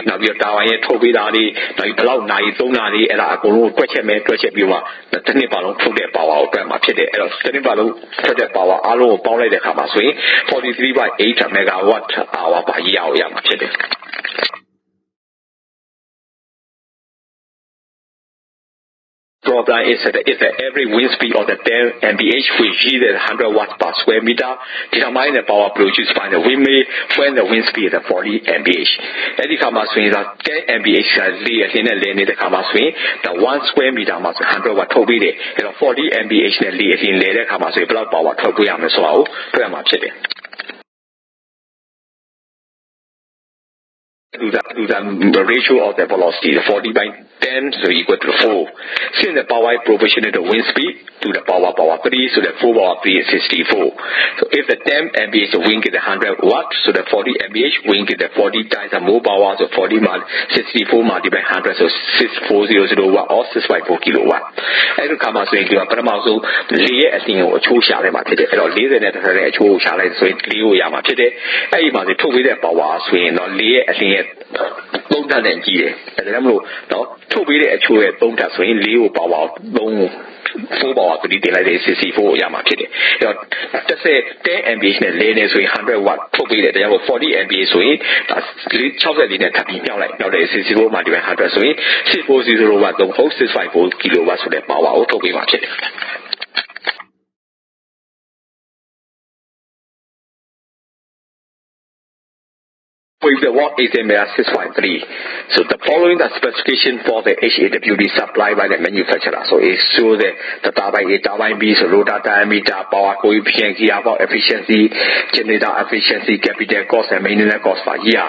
Now you turbine toby daddy, now you allow night, don't daddy, and I go question me, question viewer, the tenny balloon to the power of grandma pit, tenny balloon to the power, allow power the camera swing, 43 by 8 megawatt hour per year. Problem is that every wind speed of the 10 mph which is 100 watts per square meter determine the power produced by the windmill when the wind speed is 40 mph. Any camera swing is 10 mph in the camera swing, the 1 square meter must 100 watt to be there. 40 mph in the camera swing block power to be as well to the ratio of the velocity, the 40 by 10, so equal to 4. Since the power proportional to the wind speed to the power 3, so the 4 power 3 is 64. So if the 10 mph wind get 100 watts, so the 40 mph wind get the 40 times the more power, so 40 64 multiplied by 100, so 6400 watt or 654 kilowatt. And to come out so you can put them also lay a thing or choose shall them at it, or lay the net of a choose shall I so it clear yama today. I must talk with the power swing or lay a thing. သုံးထတဲ့ကြီးတယ်။ဒါကြောင့်မလို့တော့ထုတ်ပေးတဲ့အချိုးရဲ့သုံးထဆိုရင်4ကိုပါဝါ4ပါဝါ3တင်လိုက်တဲ့64ရမှာဖြစ်တယ်။အဲ့တော့10 mph နဲ့လဲနေဆိုရင်100 watt ထုတ်ပေးတယ်။ဒါကြောင့်40 mph ဆိုရင်60နဲ့ထပ်ပြီးမြောက်လိုက်မြောက်တဲ့64မှာဒီ100ဆိုရင်6400 watt 654 kilowatt ဆိုတဲ့ပါဝါကိုထုတ်ပေးမှာဖြစ်တယ်။ With the watt ASMR 6.3. So the following the specification for the HAWD supplied by the manufacturer. So it shows the turbine A, turbine B, so rotor diameter, power coefficient, gearbox efficiency, generator efficiency, capital cost, and maintenance cost per year.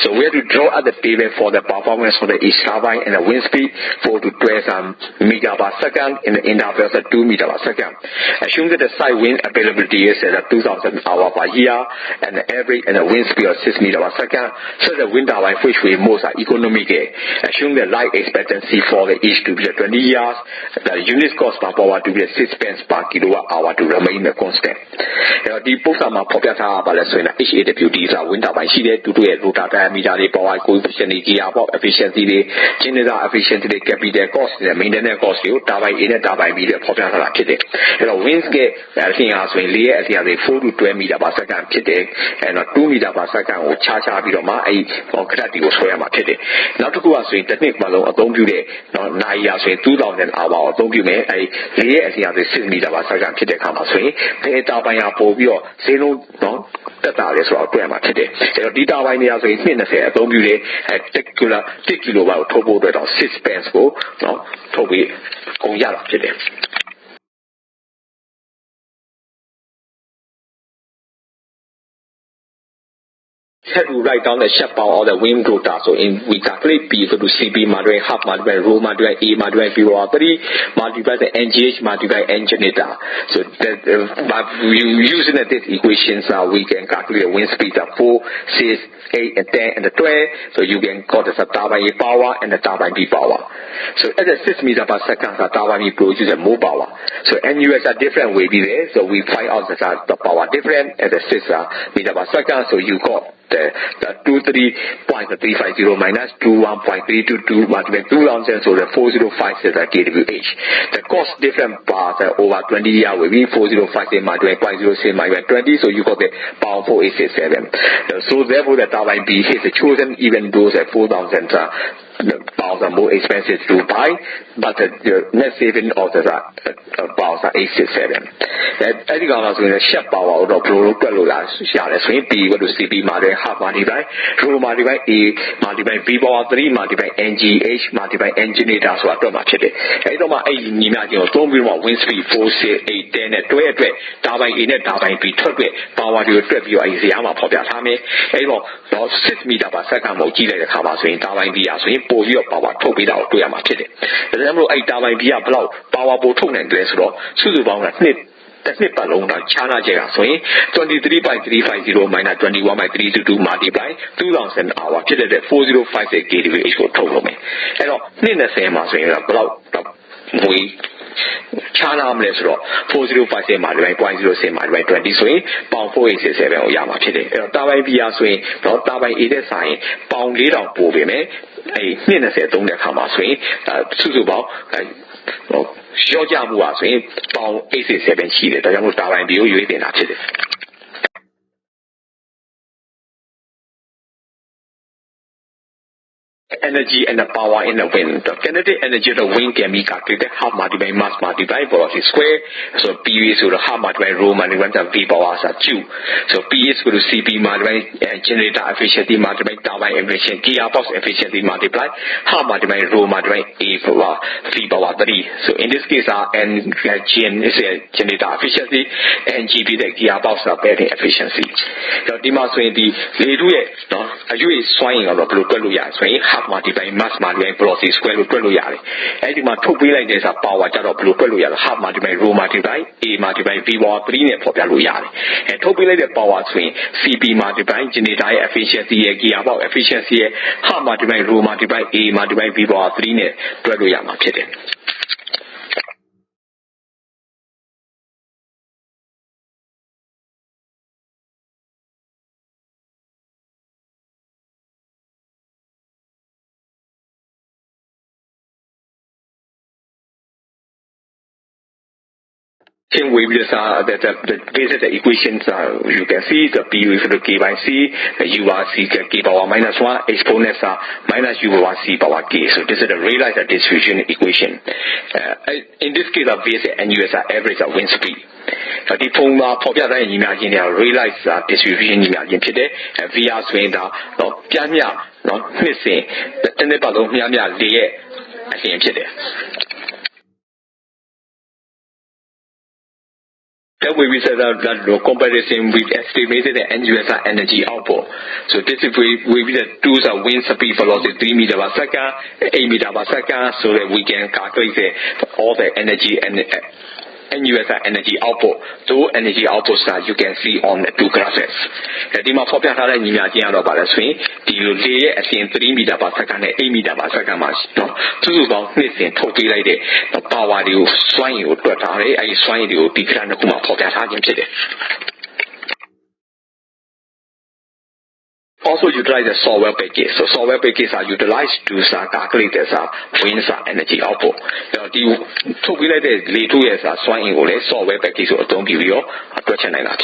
So we have to draw out the table for the performance of the each turbine and the wind speed 4 to 12 meter per second in the intervals of 2 meter per second. Assume that the side wind availability is at 2,000 hours per year and the average and the wind speed of 6 meter per second. So the wind turbine which we most are economic. Assume the life expectancy for the each to be 20 years, the unit cost per power to be 6 pence per kilowatt hour to remain constant. The post of my popular HAWD is a wind turbine sheet to do a rotor diameter, power coefficient, gearbox efficiency, generator efficiency, capital cost, the maintenance cost, turbine in a turbine be the popular kit. Winds get I think as when lay as the 4 to 12 meter per second kit and 2 meter per second or charge up my credit was where my kit. Now to go as we technique malo, don't do it. Now 9 years, 2,000 hours, don't you may I lay as the 6 meter per second kit come as we pay turbine up for your zero no. That is what I'm today. So, the turbine is a minute. Don't you a take kilowatt turbo rate of 6 pence go, no, to be on yard today. Had to write down the shape power of the wind rotor. So we calculate P equal to CP multiplied half multiplied rho multiplied A multiplied P over 3 multiplied the NGH multiplied N generator. So that by using these equations, we can calculate the wind speed of 4, 6, 8, and 10, and the 12. So you can call this a turbine A power and the turbine B power. So at the 6 meter per second, the turbine B produces more power. So NUS are different way be there. So we find out that the power different at the 6 meter per second. So you got the 23.350 minus 21.322 multiplied 2,000, so the 405 is a kWh. The cost different parts over 20 years will be 4056 multiplied 0.06 multiplied 20, so you got the power 4867. So therefore the turbine B is chosen even though the 4,000 the powers are more expensive to buy, but the net saving of the powers are 867. I think I'm going to ship power out of Blue Galula, P equal to CP half multiply, rho multiply A multiply B power 3 multiply NGH multiply engineer so I don't much it. I don't know 8 Nimagino, don't be more wind speed 4, 6, 8, 10, and 12, Tabai in it, Tabai B, 12, power to trip you is Yama Popiatame, 6 meter per second, Moji, the Kamaswing, Tabai B, so you pull your power, top it out to Yamachete. The number 8 Tabai B, blow, power boton and dress row, Suzuban, that's it, Palong, China Jega, so 23.350 minus 21.322 multiply 2000 hour, 4056 gateway is for total me. And in the same as we China less raw 4056 multiply 0.06 multiply 20 swing, pound 487 or Yama today. Tabai Bia swing, not Tabai either sign, pound lead on Bobime, a Nina don't come out swing, Suzuba, Shojamu swing, pound 87 cheated, I almost Tabai Bio, you didn't actually. Energy and the power in the wind. The kinetic energy of the wind can be calculated half multiplied mass multiplied velocity square. So P is equal to half multiplied rho multiplied V power as 2. So P is equal to CP multiplied generator efficiency multiplied turbine efficiency, gearbox efficiency multiplied half multiplied rho multiplied A power V power 3. So in this case, GN is a generator efficiency and GB the gearbox battery efficiency. So demonstrate the you is swaying on the blue swaying half multiply mass multiply velocity square root 12 yare. As you must like this a power jar of blue half multiply rho multiply A multiply V power 3 net for yare. And to like the power swing CP multiply generator efficiency gearbox efficiency half multiply rho multiply A multiply V power 3 net 12 yare. Same way with the basic equations, you can see the P equal to K by C, the U by C K power minus 1, exponents are minus U by C power K. So this is the realized distribution equation. In this case, the basic and US are average of wind speed. The formula for the imagine realized distribution imagine today, and we are saying that missing the Tenebalo Yamia Lee, I think today. Then we said that comparison with estimated NUSR energy output. So this is we do the wind speed velocity 3 meters per second, 8 meters per second, so that we can calculate all the energy and NUSR energy output. So energy outputs that you can see on the two graphics. The demand for the imagine about the swing, the lay as in 3 meters per second and 8 meters per second much. No, to about missing totally like the power you swing you to a swing you decline the Kuma for that today. Also utilize the software package. So software packages are utilized to calculate the wind energy output. The two related later years are swinging over software package or don't give you a question like that.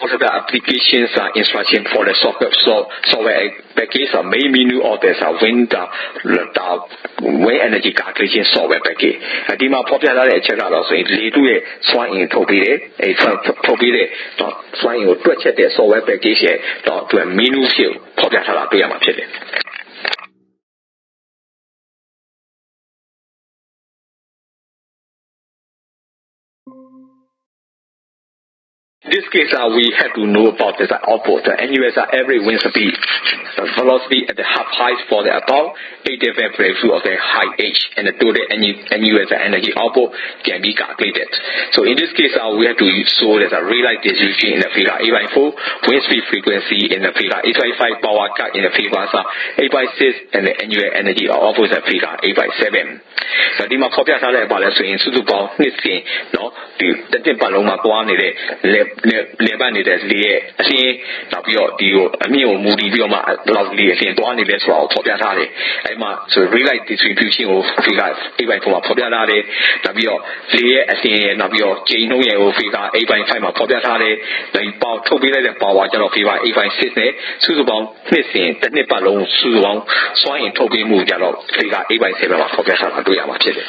Also the applications instruction for the software package are main menu of the wind energy calculation software package. The more popular check out also is later swinging to be swinging to check the software package to a menu field popular to Yamachete. In this case, we have to know about the output. The NUSR every wind speed, the velocity at the half height for the above, 8 through of the high H, and the total NUSR energy output can be calculated. So in this case, we have to show there's a realized distribution in the figure 8/4, wind speed frequency in the figure 8/5, power cut in the figure 8/6, and the NUSR energy output in the figure 8/7. So the more popular about the swing, so about this thing, no, the Paloma Guan, လေပတ်နေတဲ့လေရဲ့အလင်းနောက်ပြီးတော့ဒီကိုအမြင့်ကိုမူတည်ပြီးတော့မှလောက်လေအလင်းသွားနေလဲဆိုတာကိုဖော်ပြထားတယ်အဲ့မှာဆို ray light distribution ကိုဖေက8/4မှာဖော်ပြထားတယ်နောက်ပြီးတော့လေရဲ့အလင်းရဲ့နောက်ပြီးတော့ကျိန်နှုံးရဲ့ကိုဖေက8/5မှာဖော်ပြထားတယ်ဒီပေါထုတ်ပေးလိုက်တဲ့ power ကျတော့ဖေက8/6နဲ့စုစုပေါင်းနှစ်စဉ်တစ်နှစ်ပတ်လုံးစုစုပေါင်းစွမ်းအင်ထုတ်ပေးမှုကြတော့ဖေက8/7မှာဖော်ပြထားတာတွေ့ရမှာဖြစ်တယ်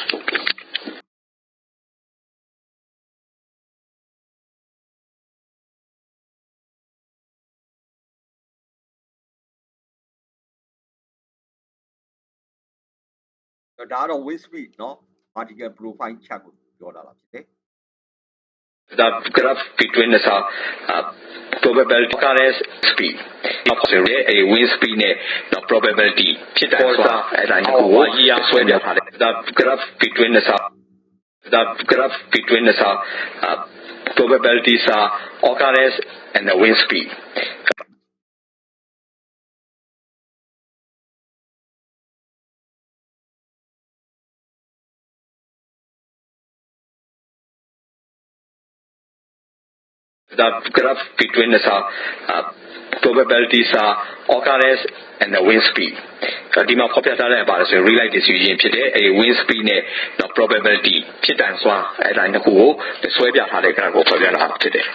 ဒါကတော့ wind speed เนาะ vertical profile chart ကိုပြောတာလားဖြစ်တယ် The graph between the probability current speed a wind speed နဲ့ probability ဖြစ်တယ်ဆိုတာအဲ့ဒါကိုဆွဲပြထားတယ် The graph between the probabilities are occurrence and the wind speed The graph between the probabilities are occurrence and the wind speed ဒီမှာဖော်ပြထားတဲ့ပါလို့ဆိုရင် real light distribution ဖြစ်တဲ့ wind speed နဲ့ probability ဖြစ်တန်စွာအဲ့ဒါနှစ်ခုကိုဆွဲပြထားတဲ့ graph ကိုဖော်ပြထားတာဖြစ်တယ်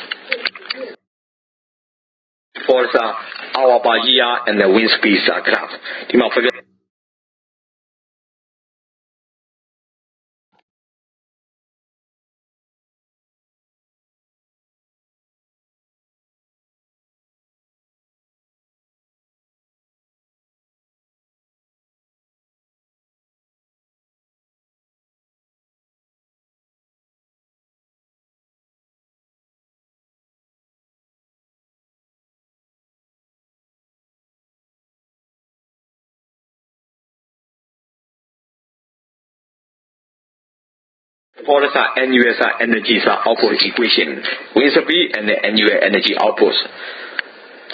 For the hour per year and the wind speed graph ဒီမှာဖော်ပြFor the annual energy output equation, wind speed and the annual energy output.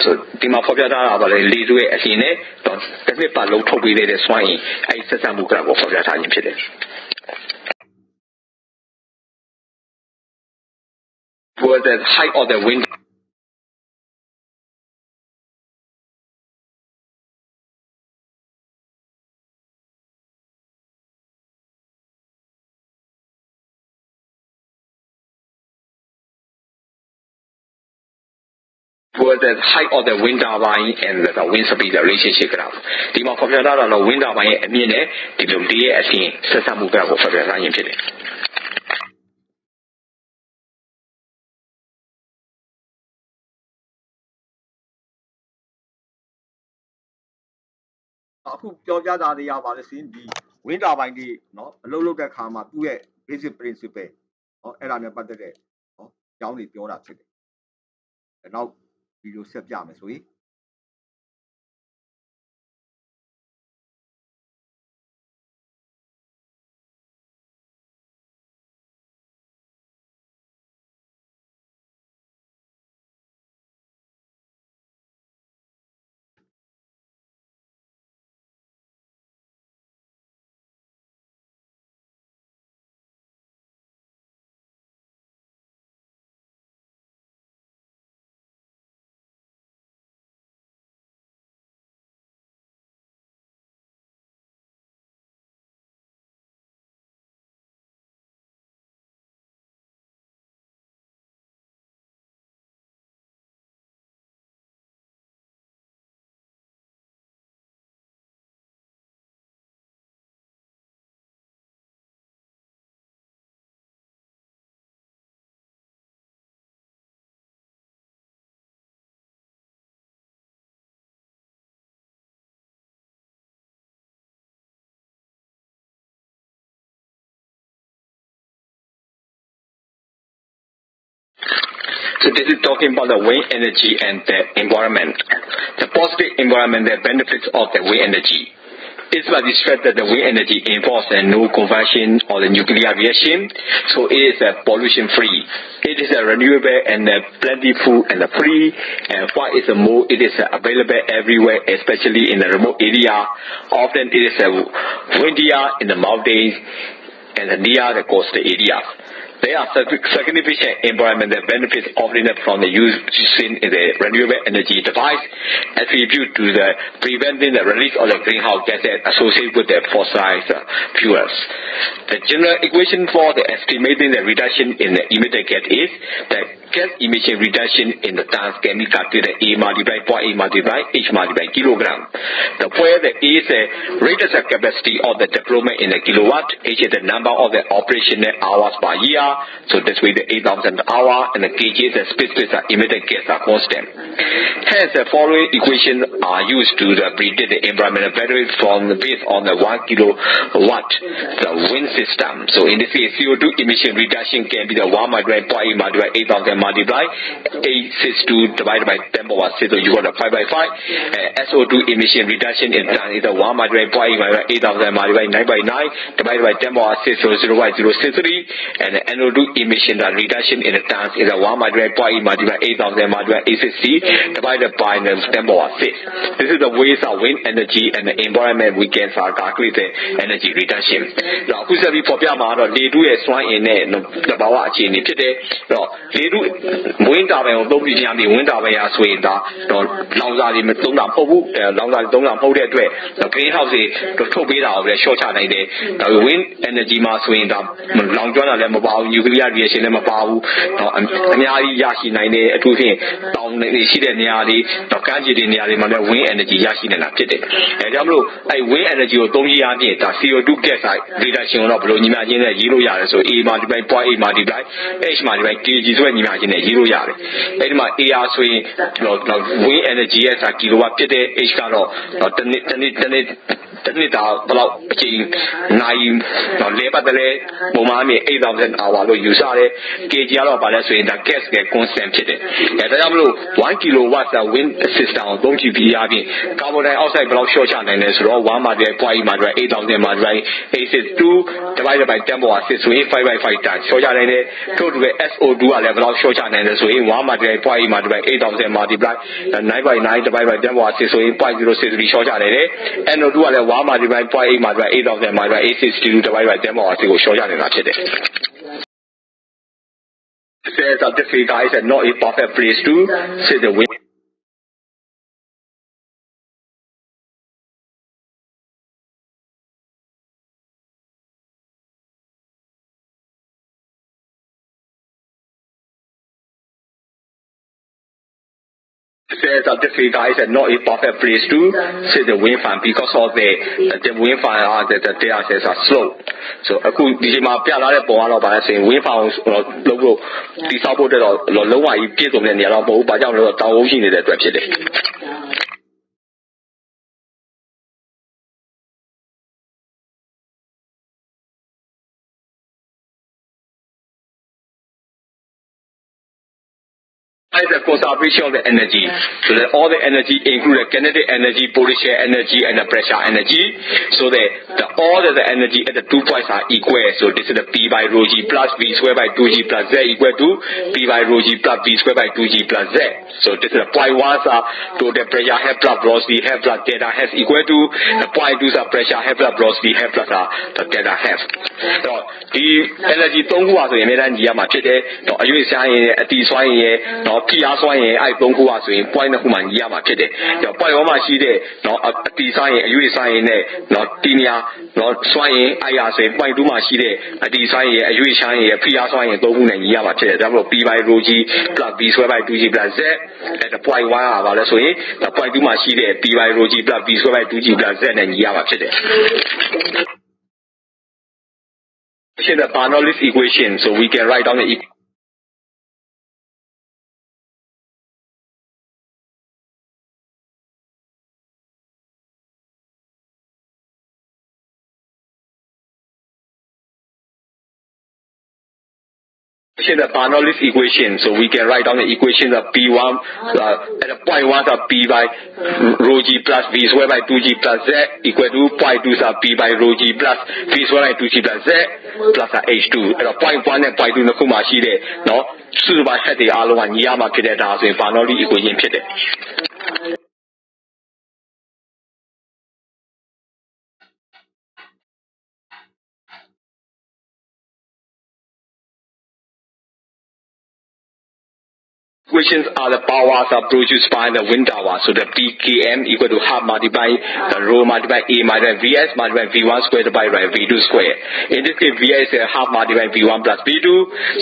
So ဒီမှာဖော်ပြထားတာပါလေလေတွေအရင်နဲ့တော့တစ်နှစ်ပတ်လုံးထုတ်ပေးတဲ့စွမ်းအင်အဲ့ဆက်စပ်မှုကကိုဖော်ပြထားခြင်းဖြစ်တယ် For the height of the wind For the height of the wind turbine and the wind speed relationship graph ဒီမှာဖော်ပြထားတာတော့ wind turbine ရဲ့အမြင့်နဲ့ဒီလိုလေရဲ့အပြင်ဆက်စပ်မှုကကိုဖော်ပြထားခြင်းဖြစ်တယ် အခုပြောပြတာတွေရပါလို့ဆိုရင်ဒီ wind turbine တွေเนาะအလုပ်လုပ်တဲ့ခါမှာသူ့ရဲ့ basic principle เนาะအဲ့ဒါနဲ့ပတ်သက်တဲ့เนาะအကြောင်းတွေပြောတာဖြစ်တယ်နောက်ဗီဒီယိုဆက်ပြမယ်ဆိုရင် So this is talking about the wind energy and the environment. The positive environment, the benefits of the wind energy. It's by the stress that the wind energy involves no conversion or the nuclear reaction, so it is pollution free. It is renewable and plentiful and free, and what is more, it is available everywhere, especially in the remote area. Often it is windier in the mountains and near the coastal areas. There are significant environmental benefits obtained from the using the renewable energy device attribute to the preventing the release of the greenhouse gases associated with the fossil fuels. The general equation for the estimating the reduction in the emitted gas is that gas emission reduction in the tons can be calculated A multiplied by A multiplied H multiplied kilogram. The where the A is the rated capacity of the deployment in the kilowatt, H is the number of the operational hours per year, so this way the 8,000 hour, and the kg is the specific emitted gas are constant. Hence the following equations are used to predict the environmental benefits based on the 1 kilowatt the wind system. So in this case, CO2 emission reduction can be the 1 multiplied by 8,000 multiplied 862 divided by 10 power 6, so you got a 5 by 5. SO2 emission reduction is the 1 multiplied by 8,000 multiplied 9 by 9 divided by 10 power 6, so 0.063, and the NO2 emission reduction in the tons is a 1 multiplied by 8,000 multiplied 860 divided by 10 power 6. This is the ways of wind energy and the environment we can calculate the energy reduction. Now, who's the for Piamado, they do a swine in the Bawa Chin today. They do winter and don't be the winter way as we Longa Dona Pobu, Longa Dona Pobu, the greenhouse to Tobita of the short time, the wind energy mass wind up, Long John Lemabao, nuclear reaction Lemabao, and Yashi Nine, two things, down the Shida Niali, the Kanji Niali, wind energy Yashi and Aptite. And Yamlo, I wind energy or Dongi Yadi, the CO2 gas reduction of imagine a 0 yard, so A multiplied by A multiplied H multiplied kg is when you imagine a 0 yard. And my AR swing, wind energy as a kilowatt per day, H caro, Tanita, Blau, King, Naim, Lepa de Momami, 8,000 hour, you saw it, KGR, but that's when the gas get constant. At the 1 kilowatt wind system, don't you be having carbon dioxide block short channel and it's raw 1 multiplied by 8,000 multiplied 862 divided by 10 power 6, so 5 by 5 times. Short channel, total SO2 level of short channel, so 1 multiplied by 8,000 multiplied 9 by 9 divided by 10 power 6, so 0.063 short channel, and no 1 multiplied by 8,000 multiplied 862 divided by 10 power 6 short channel. Says that the figure is not a perfect place to say the wind. Says that the figure is not a perfect place to say the wind farm because of the wind farm the data sets are slow. So a good Dijima Piala Boano by saying wind farms logo disabled lower you get on the Yellow by down the ocean in the website. Is the conservation of the energy. So that all the energy include the kinetic energy, potential energy, and the pressure energy. So that all the energy at the 2 points are equal. So this is the P by rho G plus V squared by 2G plus Z equal to P by rho G plus V squared by 2G plus Z. So this is the point 1 to the pressure half plus velocity half plus delta half equal to the point 2 pressure half plus velocity half plus the delta half. So the energy 3ခုဆိုရင်အများကြီးရမှာဖြစ်တယ်။အရွေ့ရှားရင်အတီဆွိုင်းရင်ဖိအားဆွိုင်းရင်အဲ့3ခုဆိုရင် point 2ခုမှညီရမှာဖြစ်တယ်။ point 1မှာရှိတဲ့အတီဆွိုင်းရင်အရွေ့ဆွိုင်းရင်နဲ့တီနေရာဆွိုင်းရင်အဲ့ရဆိုရင် point 2မှာရှိတဲ့အတီဆွိုင်းရင်အရွေ့ရှားရင်ဖိအားဆွိုင်းရင်3ခုနဲ့ညီရမှာဖြစ်တယ်။ဒါကြောင့် P by rho G plus V squared by 2G plus Z အဲ့ဒါ point 1ကပါလဲဆိုရင် point 2မှာရှိတဲ့ P by rho G plus V squared by 2G plus Z နဲ့ညီရမှာဖြစ်တယ်။ In the Bernoulli's equation, so we can write down the equation. In the Bernoulli's equation, so we can write down the equation of P1 at the point 1 of P by rho G plus V squared by 2G plus Z equal to point 2 of P by rho G plus V squared by 2G plus Z plus H2 at the point 1 and point 2 နှစ်ခုမှာရှိတဲ့စုစုပေါင်း set တွေအားလုံးကညီရမှာဖြစ်တဲ့ဒါဆိုရင် Bernoulli equation ဖြစ်တယ် equations are the powers are produced by the wind tower. So the PKM equal to half multiplied rho multiplied A multiplied Vs multiplied V1 squared by V2 square. In this case, Vs is half multiplied V1 plus V2.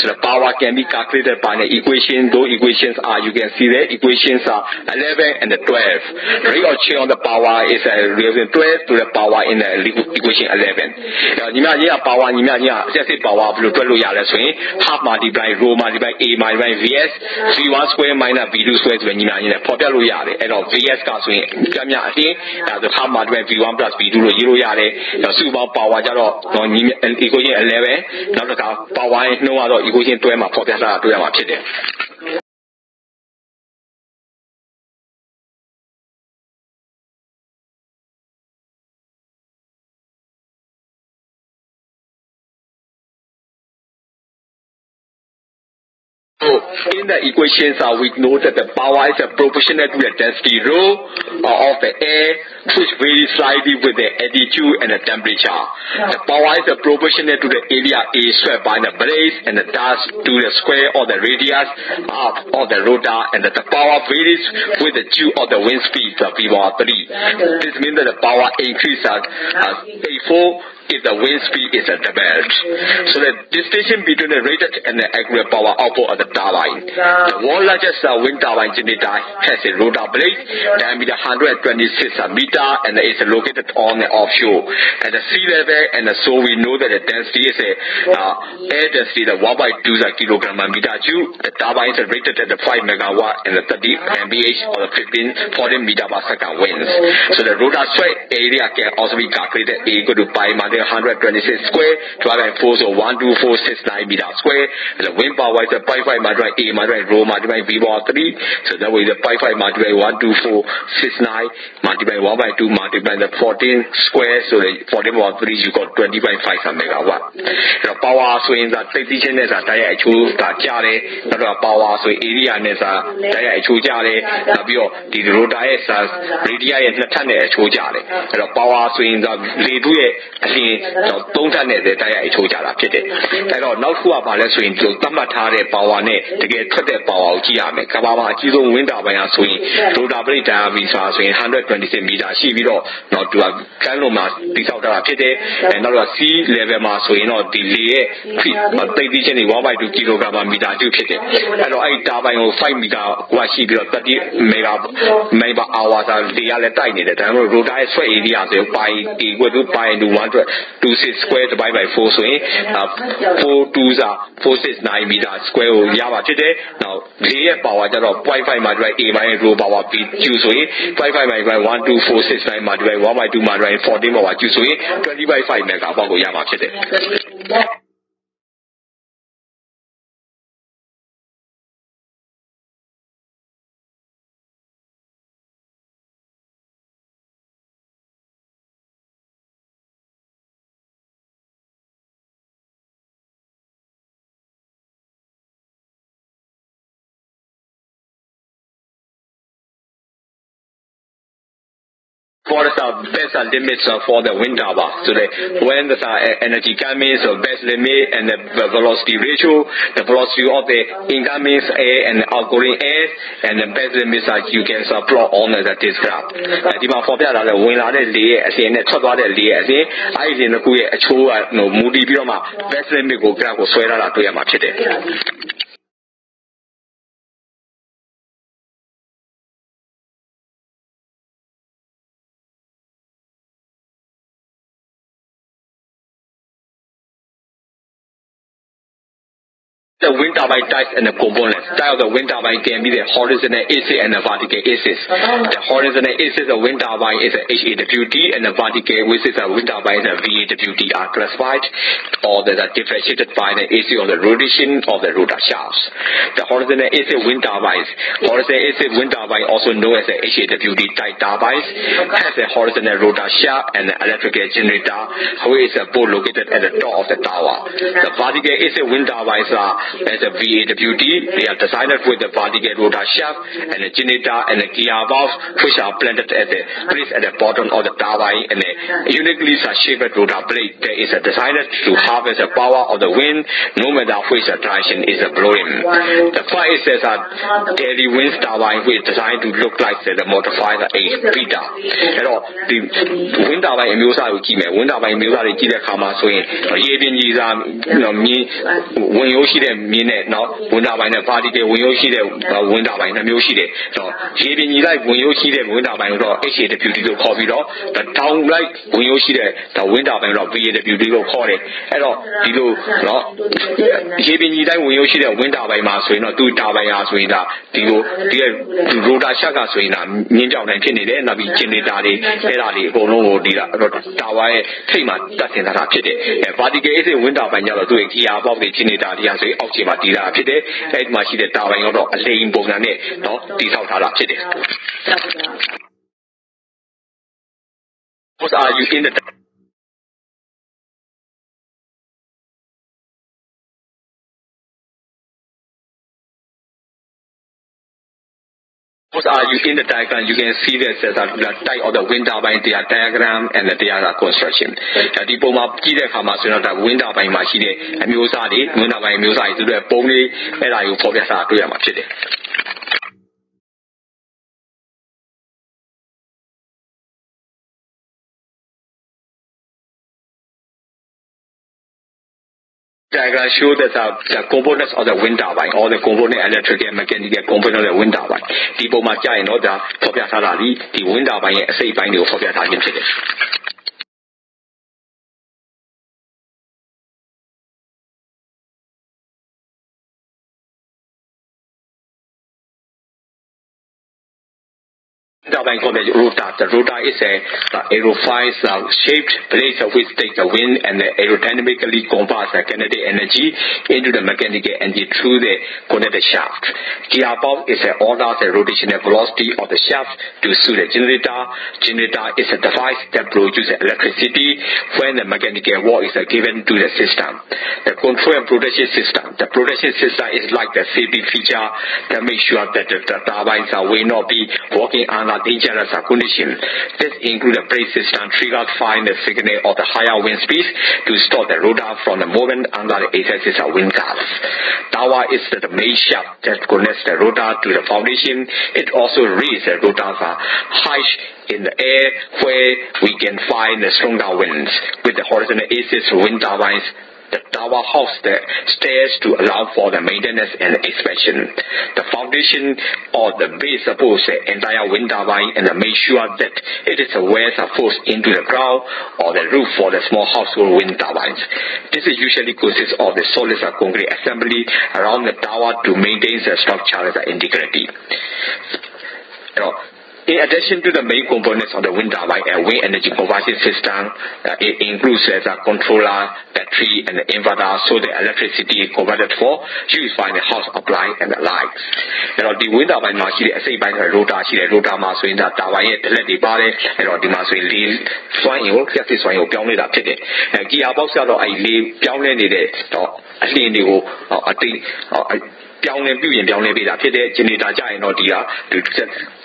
So the power can be calculated by the equation. Those equations are, you can see the equations are 11 and 12. Rate of change of the power is relation 12 to the power in the equation 11. Power, power half multiplied rho multiplied A multiplied Vs V1 square minus V2 square ဆိုညီမကြီးနဲ့ပေါ်ပြလို့ရတယ်အဲ့တော့ Vs ကဆိုရင်ကြမ်းမြအတင်းဒါဆို half multiplied V1 plus V2 လို့ရေးလို့ရတယ်စုပေါင်း power ကြတော့ညီမ equation 11နောက်တစ်ခါ power ရဲ့နှုန်းကတော့ equation 12မှာပေါ်ပြထားတာတွေ့ရမှာဖြစ်တယ် So in the equations, we know that the power is proportional to the density rho of the air, which varies slightly with the altitude and the temperature. The power is proportional to the area A squared by the base and the dash to the square of the radius of the rotor, and that the power varies with the G of the wind speed of V1 3. This means that the power increases A4 if the wind speed is doubled. So the distinction between the rated and the accurate power output of the turbine. The world's largest wind turbine generator has a rotor blade diameter 126 meter and is located on the offshore. At the sea level, and so we know that the density is air density the 1.2 kilogram per meter cube. The turbine is rated at the 5 megawatt and the 30 mph or the 14 meter per second winds. So the rotor sweat area can also be calculated equal to pi 126 square divided by 4, so 12469 meter square. And the wind power is a pi 5 multiplied A multiplied rho multiplied V power 3. So that way the pi 5 multiplied 12469 multiplied 1 by 2 multiplied the 14 square. So the 14 power 3 you got 20.5 megawatt. The power swings are technician is a tire actual jare. The power swing area is a tire actual jare. The rotor is a radii is a ton actual jare. The power swings are redoသုံးထပ်နေတဲ့တရားအချိုးကြတာဖြစ်တယ်။အဲတော့နောက်တစ်ခုကဘာလဲဆိုရင်သတ်မှတ်ထားတဲ့ power နဲ့တကယ်ထွက်တဲ့ power ကိုကြည့်ရမယ်။ကမ္ဘာမှာအကြီးဆုံး wind turbine ကဆိုရင် rotor blade diameter ဆိုရင်126 meter ရှိပြီးတော့နောက်သူကကမ်းလွန်မှာတိဆောက်ထားတာဖြစ်တယ်။အဲနောက်တော့ sea level မှာဆိုရင်တော့ဒီလေရဲ့သိသိချင်းတွေ 1.2 kg per meter ကျဖြစ်တယ်။အဲတော့အဲ့ turbine ကို5 meter ကရှိပြီးတော့30 mega hour သာလေရလည်းတိုက်နေတယ်။ဒါပေမဲ့ rotor ရဲ့ sweat area ဆိုရင် pi equal to pi into 126 square divided by 4 ဆိုရင် 4 2s are 469 meter square ကိုရပါဖြစ်တယ်။ Now လေရဲ့ power ကျတော့ 0.5 multiplied A minus rho power P Q ဆိုရင် 0.5 multiplied 12469 multiplied 1 by 2 multiplied 14 power Q ဆိုရင် 20.5 megawatt ကိုရမှာဖြစ်တယ်။ What is the best limits for the wind turbine? So when the energy comes, so best limit and the velocity ratio, the velocity of the incoming air and the outgoing air, and the best limits that you can plot on this graph. ဒီမှာပေါ်ပြထားတဲ့ဝင်လာတဲ့လေရဲ့အစဉ်နဲ့ထွက်သွားတဲ့လေရဲ့အစဉ်အဲ့ဒီနှစ်ခုရဲ့အချိုးကမူတည်ပြီးတော့မှ best limit ကို graph ကိုဆွဲထားတာတွေ့ရမှာဖြစ်တယ် The wind turbine types and the components. Type of the wind turbine can be the horizontal AC and the vertical AC. The horizontal AC of the wind turbine is a HAWT and the vertical AC of the wind turbine is a VAWT are classified or they are differentiated by the AC of the rotation of the rotor shafts. The horizontal AC wind turbines, horizontal AC wind turbine also known as the HAWT type turbines, has a horizontal rotor shaft and an electrical generator which is both located at the top of the tower. The vertical AC wind turbines are as a VAWD. They are designed with the vertical rotor shaft and a generator and a gearbox, which are planted placed at the bottom of the turbine, and a uniquely shaped rotor blade that is designed to harvest the power of the wind, no matter which direction is blowing. The first is a daily wind turbine, which is designed to look like the modified 8 beta. The wind turbineမျိုးစားကိုကြည့်မယ် wind turbine မျိုးစားတွေကြည့်တဲ့အခါမှာဆိုရင်ရေပြင်ကြီးစားမြင်းဝင်ရိုးရှိတဲ့မြင်းနဲ့နော် wind turbine နဲ့ vertical ဝင်ရိုးရှိတဲ့ wind turbine နှစ်မျိုးရှိတယ်ရေပြင်ကြီးလိုက်ဝင်ရိုးရှိတဲ့ wind turbine ကိုတော့ HAWD လို့ခေါ်ပြီးတော့ down right ဝင်ရိုးရှိတဲ့ wind turbine ကိုတော့ VAWD လို့ခေါ်တယ်အဲ့တော့ဒီလိုနော်ရေပြင်ကြီးတိုင်းဝင်ရိုးရှိတဲ့ wind turbine မှာဆိုရင်တော့သူ့ turbine ဟာဆိုရင်ဒါဒီလိုဒီ rotor shaft ကဆိုရင်ဒါမြင်းကြောင်တိုင်းဖြစ်နေတယ်နောက်ပြီး generator တွေအဲ့ဒါတွေအကုန်လုံးကိုဒီတာtower ရဲ့ထိပ်မှာတက်ဆင်ထားတာဖြစ်တယ် vertical AC wind turbine ကျတော့သူ့ရဲ့ gear box တွေ generator တွေဟာဆိုရင်အောက်ခြေမှာတည်တာဖြစ်တယ်အဲ့ဒီမှာရှိတဲ့ turbine ကတော့အလိမ်ပုံစံနဲ့နော်တည်ဆောက်ထားတာဖြစ်တယ် What are you in the What are you in the diagram? You can see that the type of the wind turbine, their diagram and their construction. ဒီပုံမှာကြည့်တဲ့အခါမှာဆိုတော့ဒါ wind turbine မှာရှိတဲ့အမျိုးအစားတွေ wind turbine အမျိုးအစားတွေသူတို့ပုံလေးအဲ့ဒါကိုဖော်ပြထားတွေ့ရမှာဖြစ်တယ် Diagram shows that the components of the wind turbine, all the component electrical and mechanical component of the wind turbine. ဒီပုံမှာကြာရင်တော့ဒါဖော်ပြထားတာဒီ wind turbine ရဲ့အစိတ်ပိုင်းတွေကိုဖော်ပြထားခြင်းဖြစ်တယ် turbine called the rotor. The rotor is a aerofoil shaped blade which takes the wind and the aerodynamically converts the kinetic energy into the mechanical energy through the connected shaft. Gearbox is an alters the rotational velocity of the shaft to suit the generator. Generator is a device that produces electricity when the mechanical work is given to the system. The control and protection system. The protection system is like the safety feature that makes sure that the turbines will not be working under dangerous condition. This includes a brake system triggered find the signal of the higher wind speed to stop the rotor from the movement under the axis of wind gusts. Tower is the main shaft that connects the rotor to the foundation. It also raises the rotor high in the air where we can find the stronger winds. With the horizontal axis wind turbines, the tower house the stairs to allow for the maintenance and expansion. The foundation or the base supports the entire wind turbine and make sure that it is aware of force into the ground or the roof for the small household wind turbines. This usually consists of the solid concrete assembly around the tower to maintain the structural integrity. In addition to the main components of the wind turbine and wind energy conversion system, it includes the controller, battery, and the inverter, so the electricity is converted for use by the house appliance and the lights. The wind turbine မှာရှိတဲ့အစိပ်ပိုင်းက rotor ရှိတယ် rotor မှာဆိုရင်ဒါ turbine ရဲ့လက်တွေပါတယ်အဲ့တော့ဒီမှာဆိုရင်လေစွမ်းအင်ကိုလျှပ်စစ်စွမ်းအင်ကိုပြောင်းလဲတာဖြစ်တယ် gearbox ကတော့အဲ့လေပြောင်းလဲနေတဲ့အလျင်တွေကိုအတိတ်ပြောင်းလဲပြုရင်ပြောင်းလဲပေးတာဖြစ်တဲ့ generator ကြရင်တော့ဒီဟာ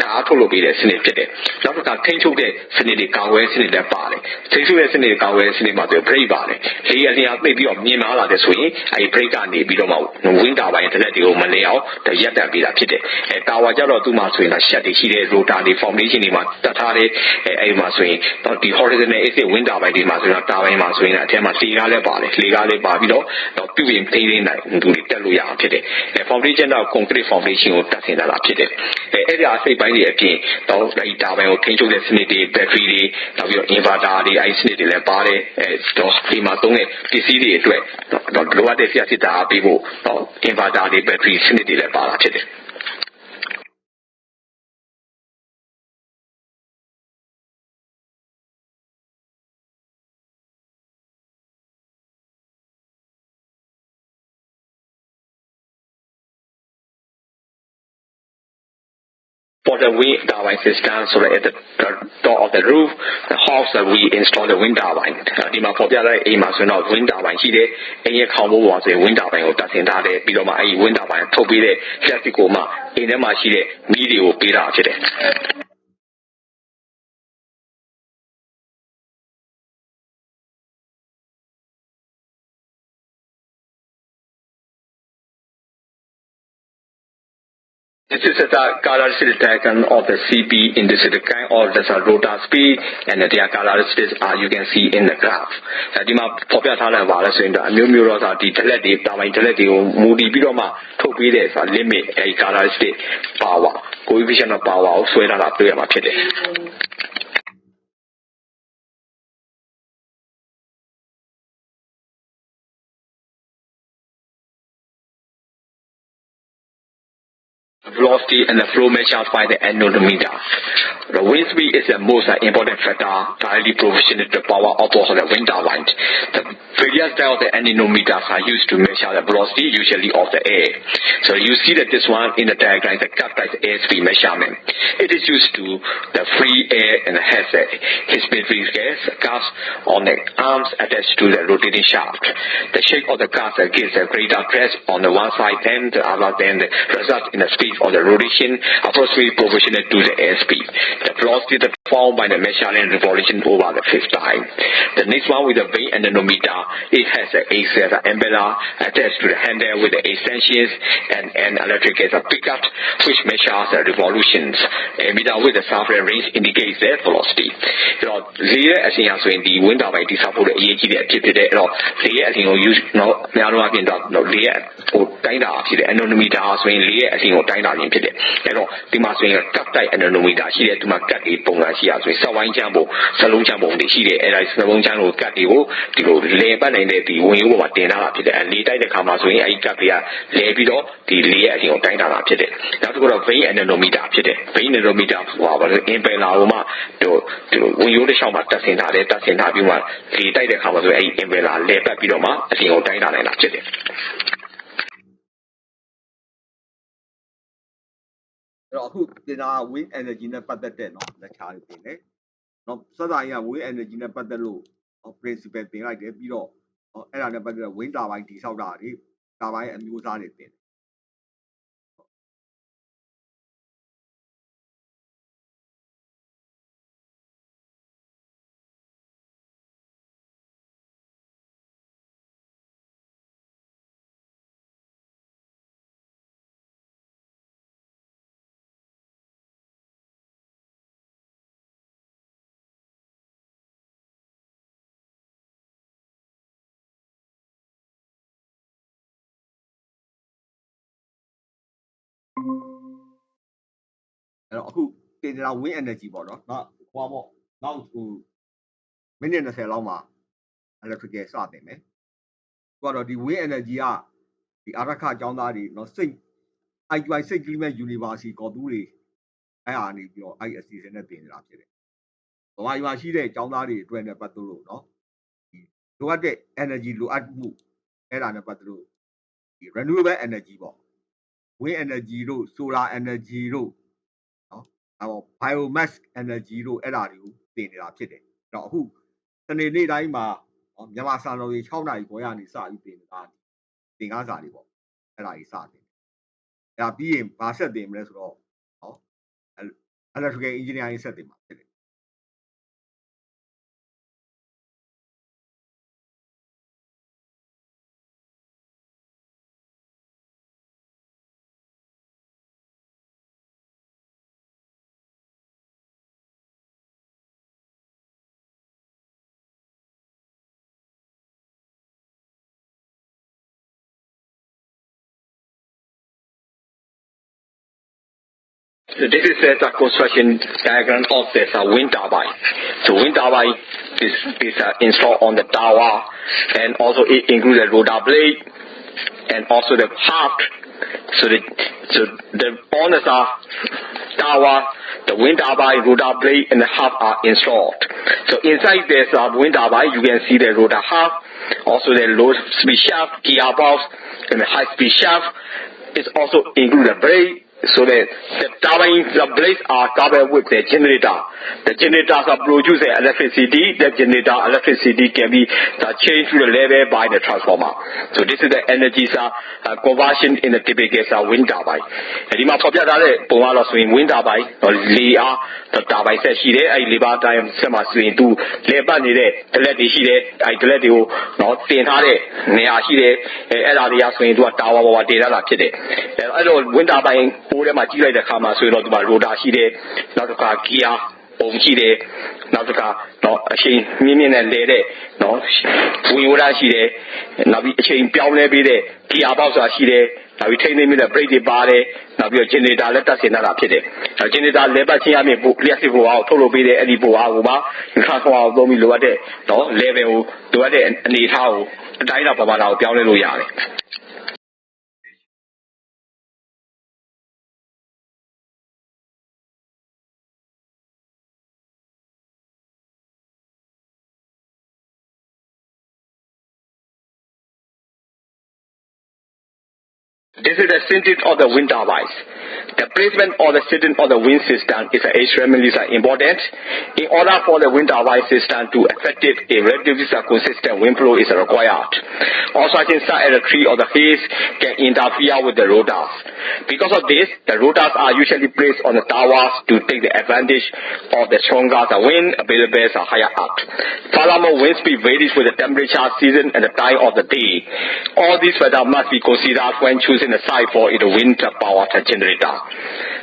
ဒါထုတ်လုပ်ပေးတဲ့စနစ်ဖြစ်တယ်နောက်တစ်ခါထိန်းချုပ်တဲ့စနစ်တွေကာဝယ်စနစ်လည်းပါတယ်ထိန်းချုပ်တဲ့စနစ်ကာဝယ်စနစ်မှာဆို brake ပါတယ်လေအလျင်သိပ်ပြီးတော့မြင်မာလာတဲ့ဆိုရင်အဲဒီ brake ကနေပြီးတော့မှ wind turbine တစ်လက်တွေကိုမလဲအောင်ရပ်တန့်ပေးတာဖြစ်တယ်tower ကြတော့သူ့မှာဆိုရင်ရှက်တွေရှိတယ် rotor တွေ foundation တွေမှာတတ်ထားတယ်အဲဒီမှာဆိုရင်ဒီ horizontal axis wind turbine တွေမှာဆိုရင် turbine မှာဆိုရင်အထက်မှာလေကားလည်းပါတယ်လေကားလည်းပါပြီးတော့ပြုပြင်ထိန်းသိမ်းနိုင်သူတွေတက်လို့ရအောင်ဖြစ်တယ်foundation တော့ concrete foundation ကိုတက်ဆင်ထားတာဖြစ်တယ်အဲ့ဒါအစိပ်ပိုင်းတွေအပြင်တော့ဒီ turbine ကိုထိန်းချုပ်တဲ့စနစ်တွေ battery တွေနောက်ပြီးတော့ inverter တွေအဲ့စနစ်တွေလည်းပါတယ်တော့ဒီမှာသုံးတဲ့ပစ္စည်းတွေအတွက်တော့လိုအပ်တဲ့လျှပ်စစ်ဓာတ်ပေးဖို့တော့ inverter တွေ battery စနစ်တွေလည်းပါတာဖြစ်တယ် for the wind turbine system, so that at the top of the roof, the house that we install the wind turbine. The ma for the wind turbine, she did any combo was a wind turbine or that in that below my wind turbine, to be the classical ma in the machine, media be out today. This is a characteristic diagram of the CB in this kind of the rotor speed and the characteristics you can see in the graph. The popular talent in the new mirrors are the telepathy, moody bidoma, to be this a limit a characteristic power, coefficient of power, so that I play my today. Velocity and the flow measured by the nanometer. The wind speed is the most important factor directly proportional to the power output of the wind turbine. The various types of the nanometers are used to measure the velocity, usually of the air. So you see that this one in the diagram is the characterized airspeed measurement. It is used to the free air and has a respiratory gas on the arms attached to the rotating shaft. The shape of the gas gives a greater press on the one side than the other, than the result in the speed of the rotation approximately proportional to the airspeed. The velocity is formed by the measuring revolution over the fifth time. The next one with the weight anemometer, it has an umbrella attached to the handle with the extensions and an electric as a pickup which measures the revolutions. A meter with the software range indicates their velocity. As in the wind turbine support the EAG activity, as in use no the anemometer swing as inတိုင်းဖြစ်တယ်အဲ့တော့ဒီမှာဆိုရင်ကပ်တိုက်အနနိုမီတာရှိတယ်ဒီမှာကပ်တွေပုံစံရှိရဆိုရင်စက်ဝိုင်းချမ်းပုံစလုံးချမ်းပုံတွေရှိတယ်အဲ့ဒါစလုံးချမ်းကိုကပ်တွေကိုဒီလိုလဲပတ်နိုင်တဲ့ဒီဝင်ရိုးပေါ်မှာတင်ထားတာဖြစ်တယ်လေတိုက်တဲ့ခါမှာဆိုရင်အဲ့ဒီကပ်တွေကလဲပြီးတော့ဒီလေရဲ့အပြင်ကိုတိုင်းတာဖြစ်တယ်နောက်တစ်ခုတော့ vein anemometer ဖြစ်တယ် vein anemometer ဆိုတာဘာလဲ impeller ကိုမှဒီဝင်ရိုးတစ်လျှောက်မှာတက်ဆင်ထားတယ်တက်ဆင်ထားပြီးမှလေတိုက်တဲ့ခါမှာဆိုရင်အဲ့ဒီ impeller လဲပတ်ပြီးတော့မှအပြင်ကိုတိုင်းတာနိုင်တာဖြစ်တယ်အခုတင်တာ wind energy နဲ့ပတ်သက်တဲ့เนาะလက်ချားတွေတင်တယ်เนาะစက်သားကြီးက wind energy နဲ့ပတ်သက်လို့ principle တင်လိုက်တယ်ပြီးတော့အဲ့ဒါနဲ့ပတ်သက်တဲ့ wind turbine တိဆောက်တာတွေ turbine အမျိုးအစားတွေတင်တယ် အဲ့တော့အခုတင်တာ wind energy ပေါ့နော်နောက်ဟိုပေါ့နောက်မိနစ်20လောက်မှာ electrical စတင်မယ်သူကတော့ဒီ wind energy ကဒီအာရခကျောင်းသားတွေเนาะစိတ် IQI စိတ်ကလေးမဲ့ University ကော်တူးတွေအဲ့ဟာနေပြီးတော့အဲ့အစီအစဉ်နဲ့တင်နေတာဖြစ်တယ်ဗမာပြည်မှာရှိတဲ့ကျောင်းသားတွေအတွက်နဲ့ပတ်သက်လို့เนาะဒီလိုအပ်တဲ့ energy လိုအပ်မှုအဲ့ဒါနဲ့ပတ်သက်လို့ဒီ renewable energy ပေါ့ wind energy တို့ solar energy တို့biomass energy တို့အဲ့ဒါတွေကိုတင်နေတာဖြစ်တယ်အဲ့တော့အခုစနေနေ့တိုင်းမှာမြန်မာစံတော်ကြီး6နာရီခွဲကနေစပြီးတင်နေတာတင်ကားစာတွေပေါ့အဲ့ဒါကြီးစတင်အဲ့ဒါပြီးရင်ဘာဆက်တင်မလဲဆိုတော့electrical engineering ဆက်တင်မှာဖြစ်တယ် So this is the construction diagram of this wind turbine. So wind turbine is installed on the tower, and also it includes the rotor blade and also the shaft. So the on the tower, the wind turbine, rotor blade, and the shaft are installed. So inside this wind turbine, you can see the rotor shaft, also the low speed shaft, gearbox, and the high speed shaft. It also includes the blade. so that the turbine, the blades are covered with the generator. The generators are producing electricity. The generator electricity can be changed to the level by the transformer. So this is the energy conversion in the typical wind turbine. And in my popular wind turbine or the turbine says she there, I live out time semi swing to Lebanon, the lady she there, I let you not think how it, Nia she there, Eladia swing to a tower or data like it. I don't wind turbine, who them are the Kama, so not about Roda she there, not a car Kia. ပုံရှိတယ်နောက်တစ်ခါတော့အချိန်မြင့်မြင့်နဲ့လဲတဲ့နော်ဝင်ဝရရှိတယ်နောက်ပြီးအချိန်ပြောင်းလဲပေးတဲ့ဂီယာပေါက်ဆိုတာရှိတယ်နောက်ပြီးထိန်းသိမ်းပြီးတဲ့ brake တွေပါတယ်နောက်ပြီးတော့ generator လည်းတက်ဆင်ထားတာဖြစ်တယ်အဲ generator လဲပတ်ချင်းအပြင်ပို့လျှက်စစ်ဖို့အောင်ထုတ်လုပ်ပေးတဲ့အဲ့ဒီပို့အားကိုပါ transformer ကိုသုံးပြီးလိုအပ်တဲ့နော် level ကိုလိုအပ်တဲ့အနေအထားကိုအတိုင်းအတာပမာဏကိုပြောင်းလဲလို့ရတယ် This is the sitting of the wind turbines. The placement of the sitting of the wind system is extremely important. In order for the wind turbine system to effective a relatively consistent wind flow is required. Also, I can say at the tree or the haze can interfere with the rotors. Because of this, the rotors are usually placed on the towers to take the advantage of the stronger the wind available higher up. Furthermore, wind speed varies with the temperature, season, and the time of the day. All these factors must be considered when choosing the site for the wind power generator.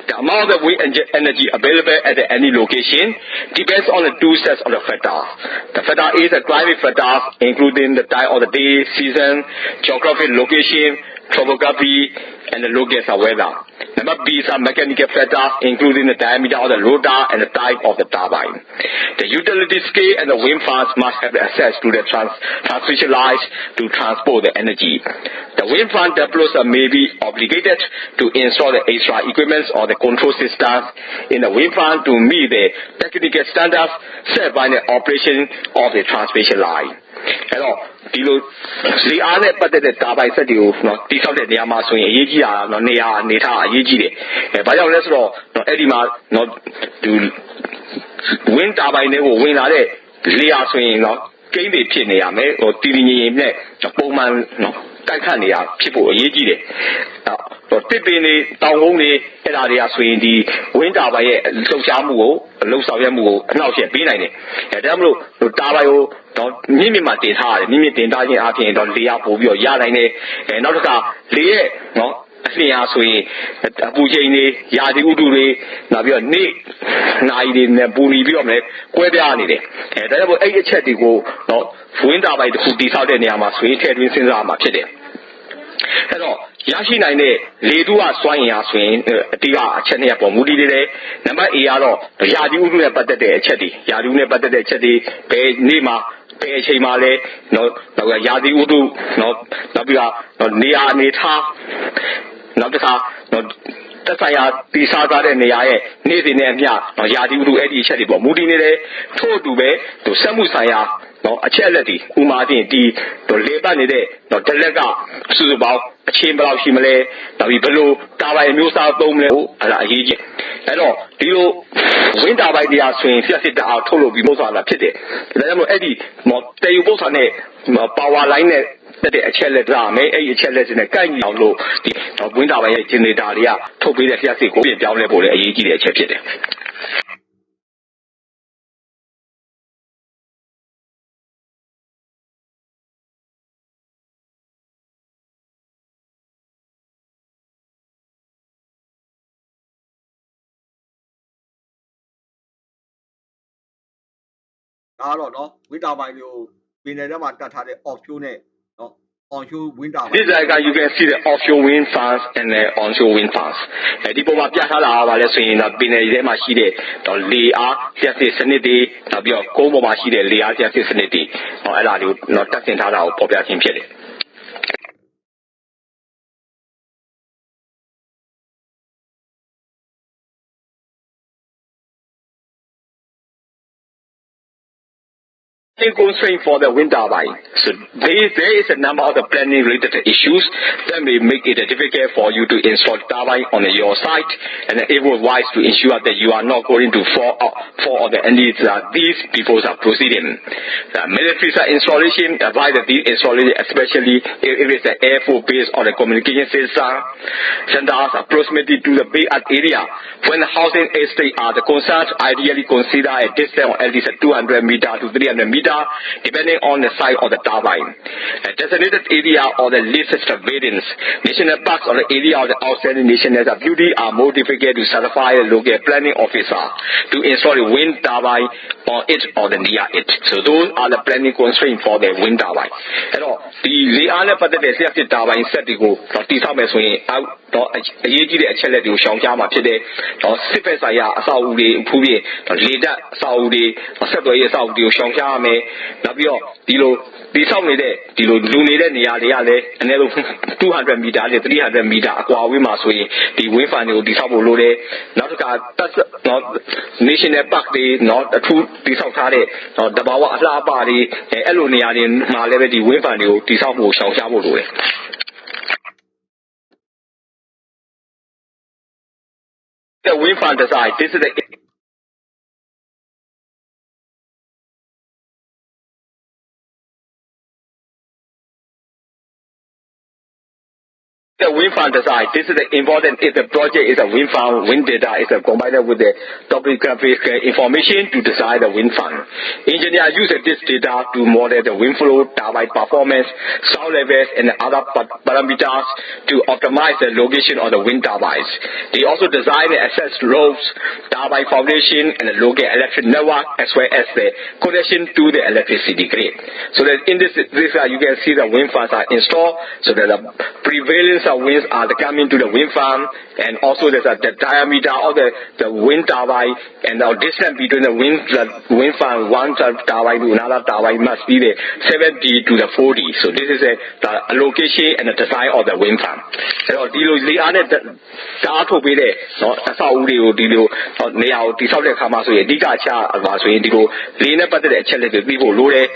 The amount of wind energy available at any location depends on the two sets of the factors. The factor is the climate factors, including the time of the day, season, geographic location, topography, and the local weather. Number B is mechanical factors, including the diameter of the rotor and the type of the turbine. The utility scale and the wind farms must have access to the transmission lines to transport the energy. The wind farm developers may be obligated to install the extra equipment or the control systems in the wind farm to meet the technical standards set by the operation of the transmission line. အဲ့တော့ဒီလိုလေအားနဲ့ပတ်သက်တဲ့တာပိုင်ဆက်တွေကိုနော်တိဆောက်တဲ့နေရာမှာဆိုရင်အရေးကြီးတာနော်နေရာအနေထားအရေးကြီးတယ်။ဘာကြောင့်လဲဆိုတော့နော်အဲ့ဒီမှာနော်ဒီ wind turbine တွေကိုဝင်လာတဲ့လေအားဆိုရင်နော်ကိန်းတွေဖြစ်နေရမယ်ဟိုတည်တည်ငြိမ်ငြိမ်နဲ့ပုံမှန်နော်တိုက်ခတ်နေရဖြစ်ဖို့အရေးကြီးတယ်။တော့တစ်ပင်တွေတောင်ကုန်းတွေအဲ့ဒါတွေကဆိုရင်ဒီ wind turbine ရဲ့လှုပ်ရှားမှုကိုလှုပ်ဆောင်ရမှုကိုအနှောက်အယှက်ပေးနိုင်တယ်။ဒါကြောင့်မလို့ဟို turbine ကိုတော့မြင့်မြင့်မှတင်ထားရတယ်မြင့်မြင့်တင်ထားခြင်းအပြင်တော့လေယာပို့ပြီးတော့ရနိုင်တယ်နောက်တစ်ခါလေရဲ့နော်အလျင်အားဆိုရင်အပူချိန်တွေရာသီဥတုတွေနောက်ပြီးတော့နေ့နိုင်တွေနဲ့ပူနေပြီးတော့လည်းကွဲပြားနေတယ်ဒါကြောင့်မို့အဲ့ဒီအချက်တွေကိုနော် wind turbine တစ်ခုတည်ဆောက်တဲ့နေရာမှာဆိုရင်ထည့်သွင်းစဉ်းစားမှာဖြစ်တယ်အဲ့တော့ရရှိနိုင်တဲ့လေထုကစွမ်းအင်အားဆိုရင်အတိကအချက်နဲ့ပေါ်မူတည်နေတယ်နံပါတ် A ကတော့ရာသီဥတုနဲ့ပတ်သက်တဲ့အချက်တွေရာသီဥတုနဲ့ပတ်သက်တဲ့အချက်တွေဘယ်နေ့မှာဘယ်အချိန်မှလဲနော်နောက်ကရာသီဥတုနော်နောက်ပြီးတော့နေရာအနေထားနောက်တစ်ခါနော်သက်ဆိုင်ရာတိစားထားတဲ့နေရာရဲ့နေ့စဉ်နဲ့အမျှနော်ရာသီဥတုအဲ့ဒီအချက်တွေပေါ်မူတည်နေတယ်ထို့အတူပဲသူစက်မှုဆိုင်ရာနော်အချက်လက်တွေဥမာဖြင့်ဒီလေပတ်နေတဲ့နော်တလက်ကစုစုပေါင်းအချင်းဘယ်လောက်ရှိမလဲနောက်ပြီးဘယ်လိုတာပိုင်မျိုးစားသုံးမလဲဟိုအဲ့ဒါအရေးကြီးအဲ့တော့ဒီလိုဝင်းတာပိုင်တရားဆိုရင်ပြက်စစ်တအားထုတ်လုပ်ပြီးပို့ဆောင်လာဖြစ်တယ်ဒါကြောင့်မို့အဲ့ဒီတည်ယူပို့ဆောင်တဲ့ပါဝါလိုင်းနဲ့တဲ့အချက်လက်ကြမယ်အဲ့ဒီအချက်လက်တွေနဲ့ကိုက်ညီအောင်လို့ဒီဝင်းတာပိုင်ရဲ့ generator တွေကထုတ်ပေးတဲ့ပြက်စစ်ကိုပြင်ပြောင်းလဲဖို့လည်းအရေးကြီးတဲ့အချက်ဖြစ်တယ်ဒါကတော့နော်ဝင်းတာပိုင်တွေကိုပင်လယ်ထဲမှာတတ်ထားတဲ့ offshore နဲ့နော် onshore wind turbine. This diagram you can see the offshore wind farms and the onshore wind farms. ဒီပုံမှာပြထားတာကဘာလဲဆိုရင်တော့ပင်လယ်ထဲမှာရှိတဲ့လေအားလျှပ်စစ်စနစ်တွေနောက်ပြီးတော့ကုန်းပေါ်မှာရှိတဲ့လေအားလျှပ်စစ်စနစ်တွေအဲ့ဒါတွေကိုတက်ဆင်ထားတာကိုပေါ်ပြခြင်းဖြစ်တယ် constraint for the wind turbine. So there is a number of the planning related issues that may make it difficult for you to install turbine on your site, and it was wise to ensure that you are not going to fall on the needs that these people are proceeding. Military installation, advise that these installation, especially if it's an air force base or the communication system centers approximately to the Bay area. When the housing estate are the concerns, ideally consider a distance of at least 200 meter to 300 meter, depending on the size of the turbine. A designated area or the least surveillance, national parks or the area of the outstanding national beauty are more difficult to certify a local planning officer to install a wind turbine on it or the near it. So those are the planning constraints for the wind turbine. The other part of the safety turbine set to go for the summer swing out. A year a challenge to Shankama today, or Sipesaya, Saudi, Puvi, Leda, Saudi, or several years out to Shankame, Nabio, Dilo, the Saudi, Dilo, Lunida, Niale, and 200 meter, 300 meter, Aquawima Sway, the Wifano, the Sabolode, not that's not national park, not a true, the Sautade, or the Bawa Labari, Elonian, Maleve, the Wifano, the Sabo, Shankabo. The wind farm design. This is the wind farm design. This is important if the project is a wind farm, wind data is combined with the topographic information to design the wind farm. Engineers use this data to model the wind flow, turbine performance, sound levels, and other parameters to optimize the location of the wind turbines. They also design and assess roads, turbine foundation, and the local electric network, as well as the connection to the electricity grid. So that in this you can see the wind farms are installed, so that the prevalence of winds are coming to the wind farm, and also there's the diameter of the wind turbine, and the distance between the wind farm, one turbine to another turbine must be the 70 to the 40. So this is the location and the design of the wind farm. So the other to be there, Saudi or Dilo, now the Saudi Kamasu, Dikacha, Vasu, Indigo, Lena Patet, Challenge, people load it,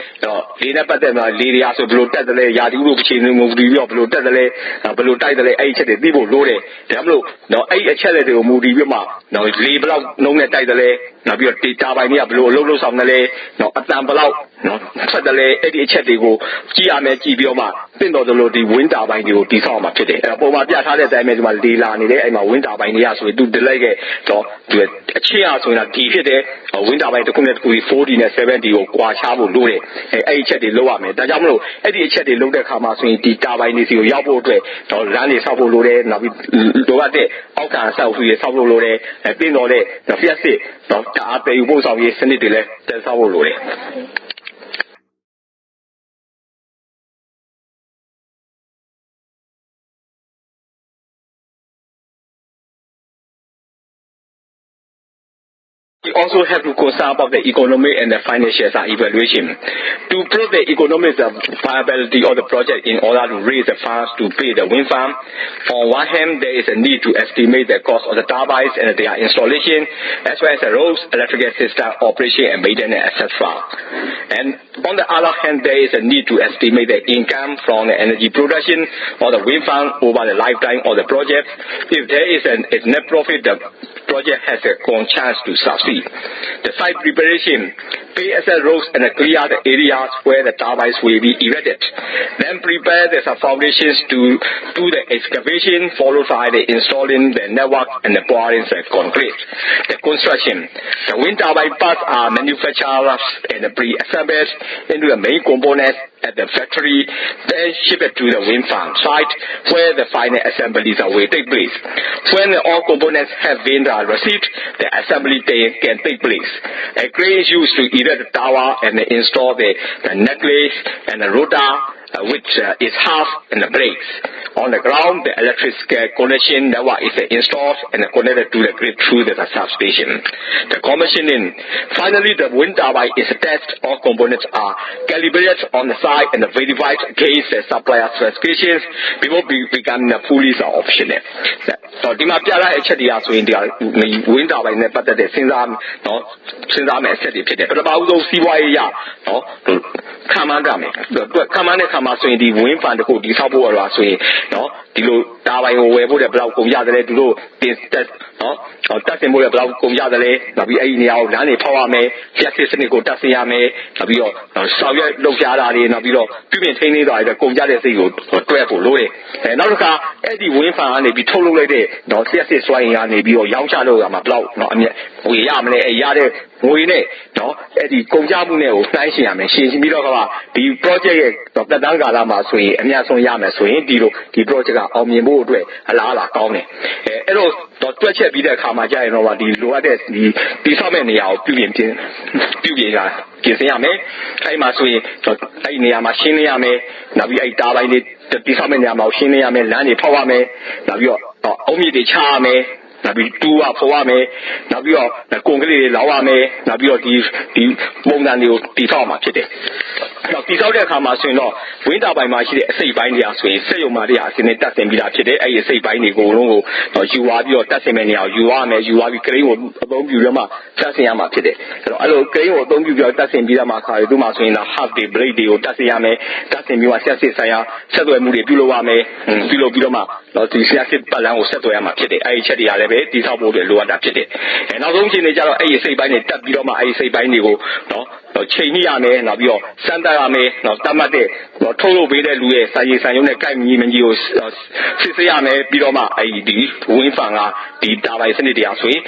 Lena Patet, Lydia, so blow Tadale, Yadu, move the blow Tadale, below Tidale, H. People load it. Damlo, no, a challenge will move the Yuma, no, label out, no net Tidale, now your data by near blow logos on the lay, no, a sample out, no, Tadale, Eddie Chetigo, Giame, Gibioma, Pindo the load the winter by you, the summer today. Boma Piata damage my Lila, and my winter by Nias will do the leg, so to a chair so in a TV there, a winter by the connect to 40 and 70 or Quachavo Lure, a Chetty Loa, the Jamlo, Eddie Chetty looked at Hamas in the Tabanis, Yabo, or Rani Savo Lure, Loate, Oka South, Savo Lure, and Pinole, the Fiaste, after you both of your Senate, the Savo Lure. We also have to consider about the economic and the financial evaluation. To prove the economic viability of the project in order to raise the funds to pay the wind farm, on one hand, there is a need to estimate the cost of the turbines and their installation, as well as the roads, electrical system, operation and maintenance, etc. And on the other hand, there is a need to estimate the income from the energy production of the wind farm over the lifetime of the project. If there is a net profit, the project has a chance to succeed. The site preparation, pay asset roads and clear the areas where the turbines will be erected. Then prepare the foundations to do the excavation, followed by the installing the network and the pouring the concrete. The construction, the wind turbine parts are manufactured and pre-assembled into the main components at the factory, then ship it to the wind farm site where the final assemblies will take place. When all components have been received, the assembly can take place. A crane is used to erect the tower and install the necklace and the rotor, which is half and the brakes. On the ground, the electric connection network is installed and connected to the grid through the substation. The commissioning. Finally, the wind turbine is tested. All components are calibrated on the site and verified against the supplier specifications before becoming a fully optional. So, the Mapiara HDR so in the wind turbine, but the Sinzam said it. But about those CYA, Kamandame, Kamasa in the wind fund, the Sabo or Rasway, the turbine over the Blau Yadre, this test, or testing more about Yadre, Nabi Aina, Nani Pawame, Justice Nico Tassiame, Nabio, Soviet Lojara, Nabio, to maintain it like the Comjade or Treble Loe. And Naka, Eddie wind fund, they be totally there, no, Justice Swine, Nabio, Yauchalo, Amablau, no, we are a Yade. No, Eddie Comjamune, Nasiam, she's Miloka, the project of the Dangalama Sway, and Yason Yama Sway, the project of Mimodre, Alala County. Eros, Dr. Chebida Kamaja, and over the Luades, the Samania, Pubian, Kisiame, I must say, Ainia Machiniame, Navi Tava, the Samania Machiniame, Lani Pawame, Navio, Omi de Charme. Nabi tua foame, Nabio, the Congre Lawame, Nabio, the Monanio, the Toma today. Now, the Southern Hamasino, winter by my say by the Asway, say Maria, in a Tassimila today, I say by the Goro, or you are your Tassimania, you are Crane, don't you Tassiama today. Hello, Crane, or don't you your Tassimila Maka, Dumasina, half the blade, or Tassiame, Tassimua Sassaya, Sato Mudi Bilowame, Biloma, or the Sassit Palan or Satoyama today, I said the this is about the lower today. And I don't think they are say by the Tabiloma, I say by Nigo, no, Chiniame, Nabio, Sandarame, no, Tamate, no, Tolo Bede Louis, Sayona, Kamios, Sisiame, Biloma, ID, Winfanga, the Dava Sanity Asway,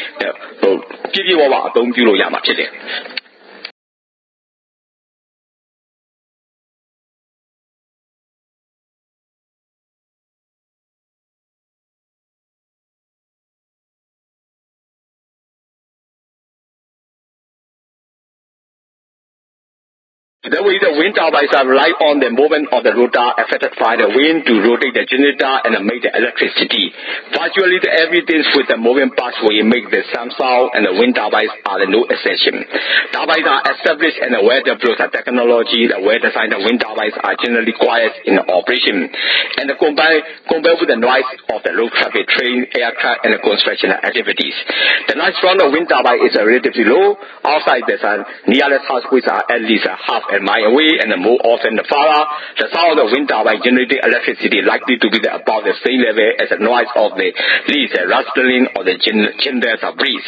give you over, don't you Yama today. The way the wind turbines are rely on the movement of the rotor affected by the wind to rotate the generator and make the electricity. Virtually everything with the moving parts will make the sound and the wind turbines are the no exception. Turbines are established and well developed technology, the well designed wind turbines are generally quiet in operation. And combined with the noise of the road traffic, train, aircraft and the construction activities. The noise from the wind turbine is relatively low. Outside there's a nearest house which are at least a half a mile away and more often the farther, the sound of the wind turbine generating electricity likely to be about the same level as the noise of the leaves, the rustling or the genders of breeze.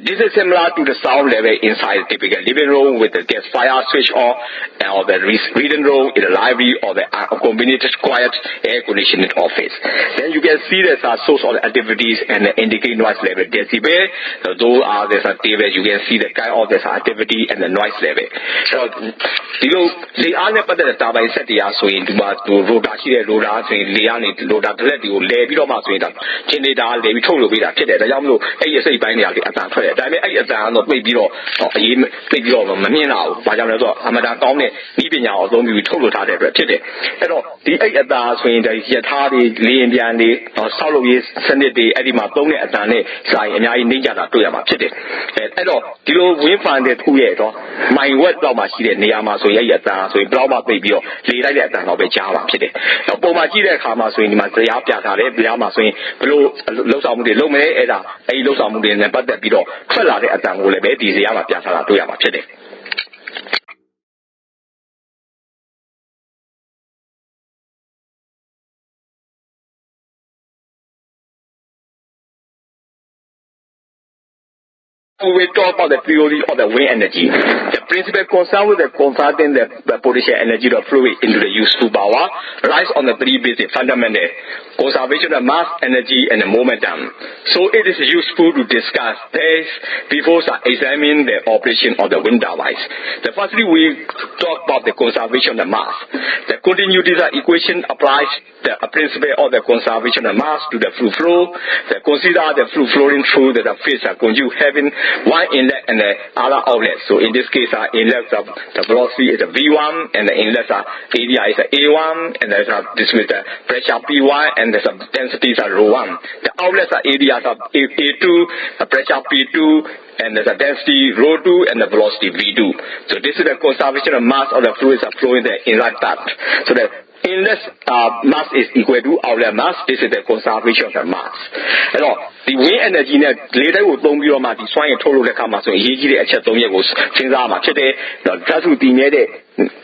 This is similar to the sound level inside a typical living room with the gas fire switch on or the reading room in the library or the combinated quiet air conditioned office. Then you can see there's a source of the activities and the indicate noise level decibel. So those are the tables you can see the kind of this activity and the noise level. So the other part of the turbine set the so into Roda, Roda, Liani, Roda, Levi, Maswita, Chineda, Levi, Tolo, the Yamu, ASA by the Atan, not maybe maybe Mamina, Vajano, Hamada, Libya, or don't be told that today. The Ayada, when the Yatari, Liandi, or Solois, Sunday, Edima, Dome, Atane, Sai, and I Ninja to Yama today. And we find it who yet, my word, Niyama, so Yata, so Brahma baby, later than of a Java today. Now, Bomajida Kama, so in Matria, Biama, so below Losamudi, Lome, Eda, a Losamudi, and but the below, Twella at Angulebe, the Yama Piazza to Yama today. We talk about the theory of the wind energy. The principal concern with converting the potential energy of fluid into the useful power lies on the three basic fundamentals: conservation of mass, energy, and the momentum. So it is useful to discuss this before examining the operation of the wind turbines. Firstly, we talk about the conservation of the mass. The continuity equation applies the principle of the conservation of mass to the fluid flow. Consider the fluid flowing through the phase conjugate having one inlet and the other outlet. So in this case, inlet the velocity is a V1 and the inlet area is a A1 and there's this with the pressure P1 and the densities are rho1. The outlets are areas of A2, the pressure P2 and there's a density rho2 and the velocity V2. So this is the conservation of mass of the fluids are flowing the inlet part. So the inlet mass is equal to outlet mass. This is the conservation of the mass. The wind energy နဲ့ လေတိုက်ကိုသုံးပြီးတော့မှဒီစွမ်းရည်ထုတ်လုပ်တဲ့အခါမှာဆိုရင်အရေးကြီးတဲ့အချက် 3 ချက်ကိုစဉ်းစားမှာဖြစ်တယ်။ဓာတ်စုတည်မြဲတဲ့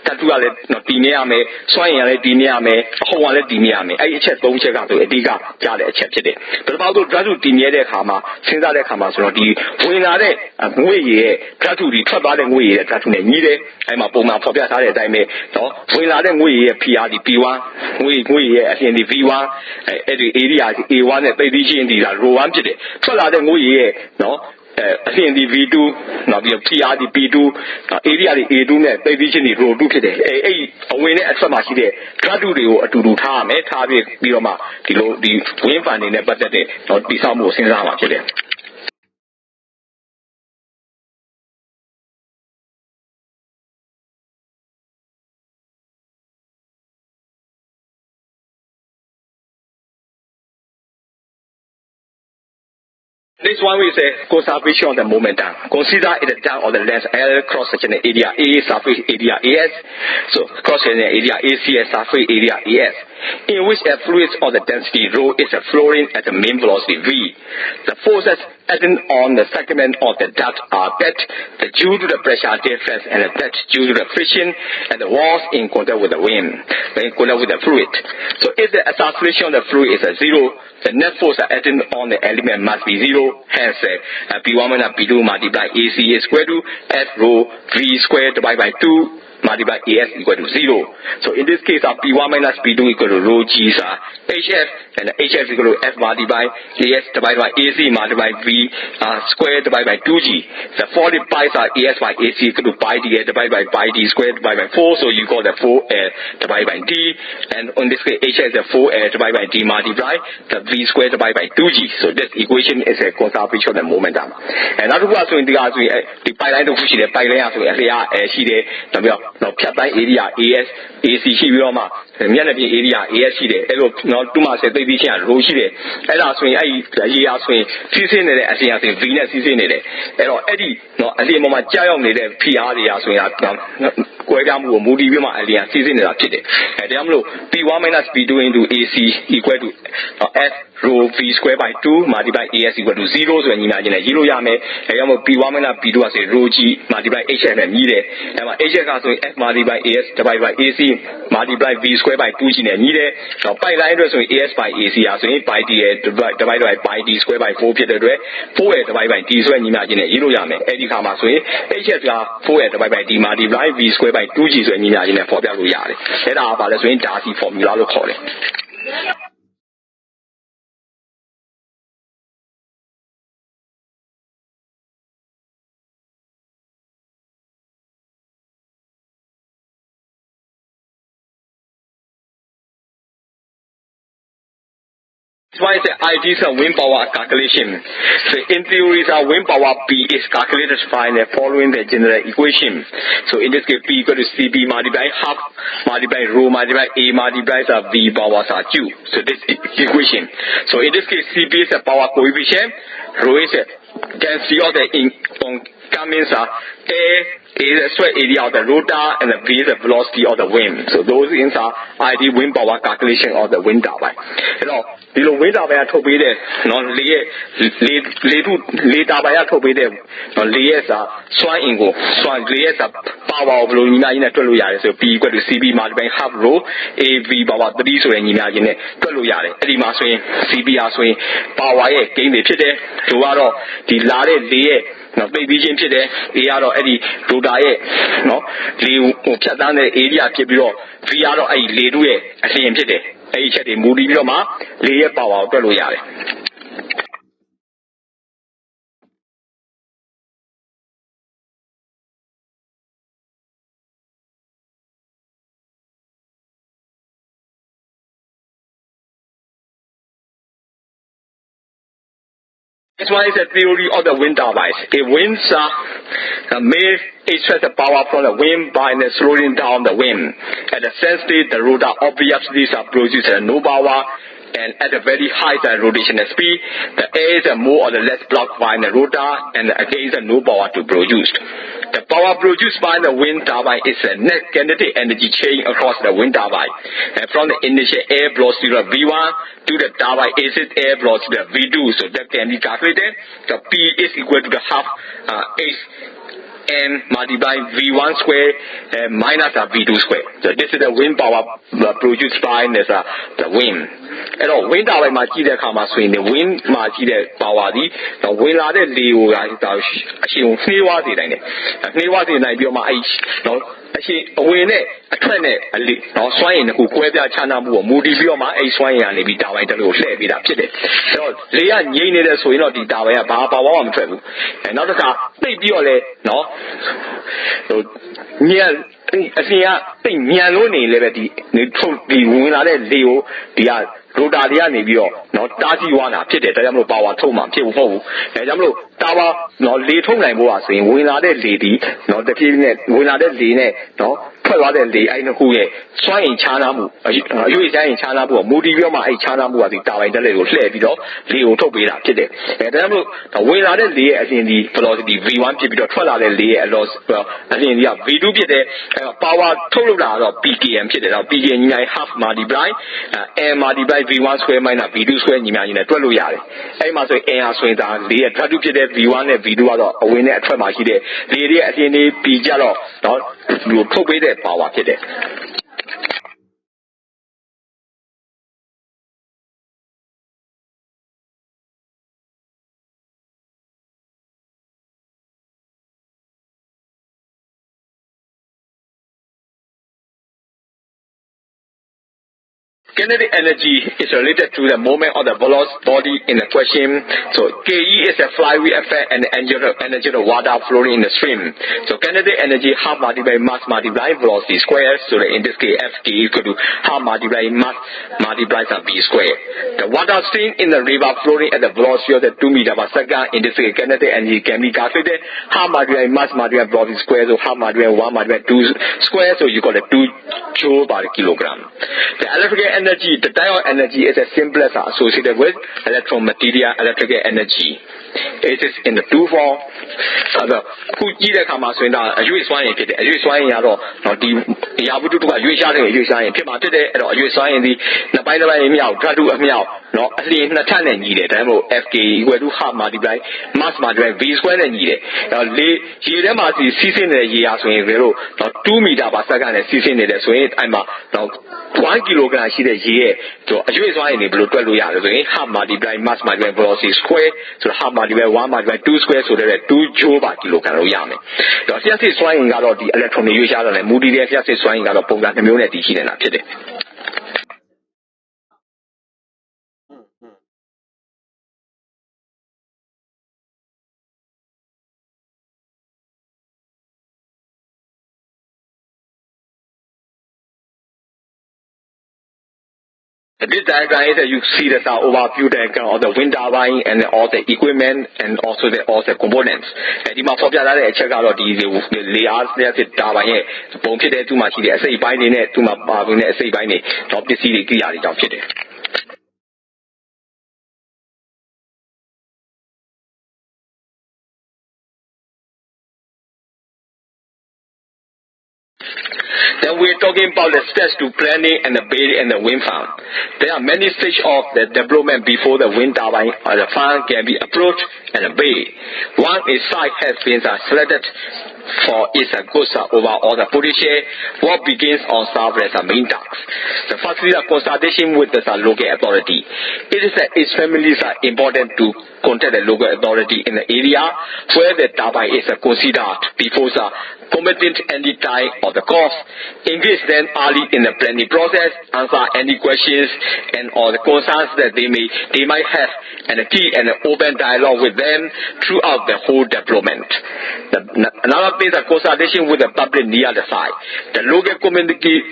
ဓာတ်ထုကလည်းတည်မြဲရမယ်။စွမ်းရည်ကလည်းတည်မြဲရမယ်။အဟုန်ကလည်းတည်မြဲရမယ်။အဲဒီအချက် 3 ချက်ကဆိုအဓိကကြားတဲ့အချက်ဖြစ်တယ်။ပထမဆုံးဓာတ်စုတည်မြဲတဲ့အခါမှာစဉ်းစားတဲ့အခါမှာဆိုတော့ဒီဝင်လာတဲ့ငွေရည်ရဲ့ဓာတ်ထုဒီထွက်သွားတဲ့ငွေရည်ရဲ့ဓာတ်ထုနဲ့ညီတယ်။အဲဒီမှာပုံမှန်ဖော်ပြထားတဲ့အတိုင်းပဲနော်ဝင်လာတဲ့ငွေရည်ရဲ့ PR ဒီ P1 ငွေရည်ရဲ့အပြင်ဒီ V1 အဲ့ဒီ area ဒီ A1 နဲ့သိသိချင်းဒီက rho1 ဖြစ်တယ်။ထွက်လာတဲ့ငွေရည်ရဲ့နော်အပြင်ဒီ V2 နောက်ပြီး PR ဒီ P2 area ဒီ A2 နဲ့သိသိချင်းဒီ rho2 ဖြစ်တယ်အဲ့အဝင်နဲ့အထွက်မှာရှိတဲ့ဓာတ်ထုတွေကိုအတူတူထားရမယ်ထားပြီးတော့မှဒီလိုဒီ wind fan တွေနဲ့ပတ်သက်တဲ့နော်တိဆောက်မှုကိုစဉ်းစားမှာဖြစ်တယ်This one we say conservation of the momentum. Consider it the down of the length L cross section area A, surface area AS. So cross section area ACS, surface area AS. In which a fluid of the density rho is flowing at the mean velocity V. The forces acting on the segment of the duct are that due to the pressure difference and that due to the friction and the walls in contact with the wind, in contact with the fluid. So if the acceleration of the fluid is 0, the net force acting on the element must be 0. Hence, P1 minus P2 multiplied AC is equal to S rho V squared divided by 2 multiplied AS equal to 0. So in this case, P1 minus P2 equal to rho G HF and HF equal to F multiplied AS divided by AC multiplied V squared divided by 2G. The 40 pi AS by AC equal to pi D divided by pi D squared divided by 4. So you got the 4L divided by D. And on this case, HF is the 4L divided by D multiplied the V squared divided by 2G. So this equation is a conservation of the momentum. And now we are doing the pi line to push the pi line to area နော်ဖြတ်တိုင်း area AS AC ရှိပြီးတော့မှမျက်နှာပြင် area AS ရှိတယ်အဲ့လိုနော်တူးမှာဆက်သိသိချင်း rho ရှိတယ်အဲ့ဒါဆိုရင်အဲ့ဒီရေအားဆိုရင်စီးဆင်းနေတဲ့အပြင်အပြင် V နဲ့စီးဆင်းနေတယ်အဲ့တော့အဲ့ဒီနော်အလျင်ပေါ်မှာကြာရောက်နေတဲ့ PR တွေအားဆိုရင်ကွဲပြားမှုကိုမူတည်ပြီးမှအလျင်စီးဆင်းနေတာဖြစ်တယ်အဲဒါကြောင့်မလို့ P1 minus P2 into AC equal to S rho V square by 2 multiply AS equal to 0 ဆိုရင်ညီမချင်းလည်းရေးလို့ရမယ်အဲကြောင့်မို့ P1 minus P2 ကဆိုရင် rho G multiply HF နဲ့ညီတယ်အဲမှာ HF ကဆိုရင် F multiply AS divided by AC multiply V square by 2G နဲ့ညီတယ်တော့ pi line အတွက်ဆိုရင် AS by AC อ่ะဆိုရင် pi D divided by pi D square by 4 ဖြစ်တဲ့အတွက် 4L divided by D ဆိုရင်ညီမချင်းလည်းရေးလို့ရမယ်အဲဒီခါမှာဆိုရင် HF က 4L divided by D multiply V square by 2G ဆိုရင်ညီမချင်းလည်းဖော်ပြလို့ရတယ်အဲဒါကဘာလဲဆိုရင် Darcy formula လို့ခေါ်တယ်Why is the ideal wind power calculation? So in theory, the wind power P is calculated by following the general equation. So in this case, P equal to CB multiplied half multiplied rho multiplied A multiplied V power Q. So this equation. So in this case, CB is the power coefficient, rho is the density of the incoming air. A is the sweat area of the rotor and the V is the velocity of the wind. So those things are ideal wind power calculation of the wind turbine. You know, ဒီလို wind turbine ထုတ်ပေးတဲ့နော်လေturbine ထုတ်ပေးတဲ့နော်လေရဲ့စွမ်းအင်ကိုစွမ်းလေရဲ့power ကိုဘယ်လိုညီမကြီးနဲ့တွက်လို့ရတယ်ဆို P equal to CB multiply half rho AV power 3ဆိုတဲ့ညီမကြီးနဲ့တွက်လို့ရတယ်အဲ့ဒီမှာဆိုရင် CB ဆိုရင် power ရဲ့ gain တွေဖြစ်တယ်သူကတော့ဒီလာတဲ့လေရဲ့နော်ပိတ်ပြီးချင်းဖြစ်တယ် A ကတော့အဲ့ဒီ rotor ရဲ့နော်လေကိုဖြတ်တန်းတဲ့ area ဖြစ်ပြီးတော့ V ကတော့အဲ့ဒီလေထုရဲ့အလျင်ဖြစ်တယ်အဲ့ဒီချက်တွေမူတည်ပြီးတော့မှလေရဲ့ power ကိုတွက်လို့ရတယ် This one is a theory of the wind turbines. The winds may extract the power from the wind by slowing down the wind. At the same state, the rotor obviously produces no power, and at a very high rotational speed, the air is more or less blocked by the rotor, and again, no power to produce. The power produced by the wind turbine is a net kinetic energy chain across the wind turbine. And from the initial air velocity of V1 to the turbine exit air velocity of V2, so that can be calculated. The P is equal to the half H and multiply V1 square minus V2 square. So this is the wind power produced by the wind. And wind turbine မှာကြည့်တဲ့အခါမှာဆိုရင် wind မှာကြည့်တဲ့ power ဒီဝင်လာတဲ့လေကိုအရှင်ကိုနှေးဝါးစေနိုင်တယ်။နှေးဝါးစေနိုင်ပြီးတော့မှအရှင်အဝင်နဲ့အထွက်နဲ့စွမ်းရည်တစ်ခုကွဲပြားခြားနားမှုကိုမူတည်ပြီးတော့မှစွမ်းရည်ကနေပြီးတာပိုင်းတစ်လို့လှည့်ပေးတာဖြစ်တယ်။အဲ့တော့လေကငြိမ့်နေတဲ့ဆိုရင်တော့ဒီတာပိုင်းကဘာပါဝါမှမထွက်ဘူး။နောက်တစ်ခါသိပ်ပြီးတော့လဲညံအရှင်ကသိပ်ညံလို့နေလည်းပဲဒီဝင်လာတဲ့လေကိုဒီကရိုတာတွေကနေပြီးတော့တားဆီးသွားတာဖြစ်တယ်ဒါကြောင့်မလို့ပါဝါထုတ်မှဖြစ်ဘူးမဟုတ်ဘူးဒါကြောင့်မလို့တာဝါလေထုတ်နိုင်ဖို့ဆိုရင်ဝင်လာတဲ့လေဒီတဖြည်းဖြည်းနဲ့ဝင်လာတဲ့လေနဲ့ထွက်သွားတဲ့လေအဲ့နှစ်ခုရဲ့စွမ်းအင်ချားနာမှုအရွေ့ဆိုင်ချားနာမှုမူတည်ပြီးတော့မှအဲ့ချားနာမှုကဒီတာပိုင်းတက်လေကိုလှည့်ပြီးတော့လေကိုထုတ်ပေးတာဖြစ်တယ်ဒါကြောင့်မလို့ဝင်လာတဲ့လေရဲ့အစဉ်ဒီ velocity v1 ဖြစ်ပြီးတော့ထွက်လာတဲ့လေရဲ့အစဉ်ဒီက v2 ဖြစ်တယ်အဲ့တော့ power ထုတ်လုပ်တာကတော့ pkm ဖြစ်တယ်တော့ pkm ညီနိုင် half multiply m multiply v1 square minus v2 square ညီများညီနဲ့တွက်လို့ရတယ်အဲ့မှာဆိုရင် n ဟာဆိုရင်ဒါလေရဲ့ဓာတ်တုဖြစ်တဲ့ v1 နဲ့ v2 ကတော့အဝင်နဲ့အထွက်မှာရှိတဲ့လေတွေရဲ့အစဉ်ဒီ p ကြတော့ထုတ်ပေးတဲ့ power ဖြစ်တယ်Kinetic energy is related to the moment of the body in the question. So KE is a flywheel effect and the energy of water flowing in the stream. So kinetic energy half multiply mass multiply velocity square. So in this case FK equal to half multiply mass multiply V square. The water stream in the river flowing at the velocity of the 2 meters per second. In this case kinetic energy can be calculated half multiply mass multiply velocity square. So half multiply 1 multiply 2 square. So you got a 2 joule per kilogram. The electrical energy, the diode energy is the simplest associated with electromaterial electrical energy. It is in the two form. ခုကြည့်တဲ့အခါမှာဆိုရင်ဒါအရွေ့စွမ်းရည်ဖြစ်တယ်အရွေ့စွမ်းရည်ကတော့ဒီအရာဝတ္ထုကရွေ့ရှားတဲ့အရွေ့စွမ်းရည်ဖြစ်မှာဖြစ်တယ်အဲ့တော့အရွေ့စွမ်းရည်ဒီနှစ်ပိုင်းတစ်ပိုင်းအမြောက်ဓာတ်တုအမြောက်အလျင်နှစ်ထပ်နဲ့ညီတယ်ဒါမှမဟုတ် FK equal to half multiply mass multiply V square နဲ့ညီတယ်အဲ့တော့လေရေထဲမှာစီးဆင်းနေတဲ့ရေအားဆိုရင်တို့2 meter per second နဲ့စီးဆင်းနေတယ်ဆိုရင်အဲ့မှာ1 kilogram ရှိတဲ့ရေရဲ့အရွေ့စွမ်းရည်တွေဘယ်လိုတွက်လို့ရလဲဆိုရင် half multiply mass multiply velocity square ဆိုတော့ half multiply 1 multiply 2 square ဆိုတဲ့2 joule per kilogram လို့ရမယ်။ဒါလျှပ်စစ်စွမ်းအင်ကတော့ဒီ electron တွေရွေ့ရှားတာနဲ့မူတည်တဲ့လျှပ်စစ်စွမ်းအင်ကတော့ပုံစံ2မျိုးနဲ့တည်ရှိနေတာဖြစ်တယ်။ This diagram is that you see the overview diagram of the wind turbine and all the equipment and also all the components. ဒီမှာဖော်ပြထားတဲ့အချက်ကတော့ဒီလေအားလျှပ်စစ်တာဘိုင်ရဲ့ပုံဖြစ်တဲ့သူ့မှာရှိတဲ့အစိတ်ပိုင်းတွေနဲ့သူ့မှာပါဝင်တဲ့အစိတ်ပိုင်းတွေပစ္စည်းတွေကိရိယာတွေကြောင့်ဖြစ်တယ်။ Then we're talking about the steps to planning and the building and the wind farm. There are many stages of the development before the wind turbine or the farm can be approached and built. One is site has been selected for its goods over all the potential. What begins on serve as a main task. The first is a consultation with the local authority. It is extremely important to contact the local authority in the area where the turbine is considered before the commitment any time or the cost. Engage them early in the planning process, answer any questions and all the concerns that they might have, and keep an open dialogue with them throughout the whole development. Another thing is a consultation with the public near the site. The local community,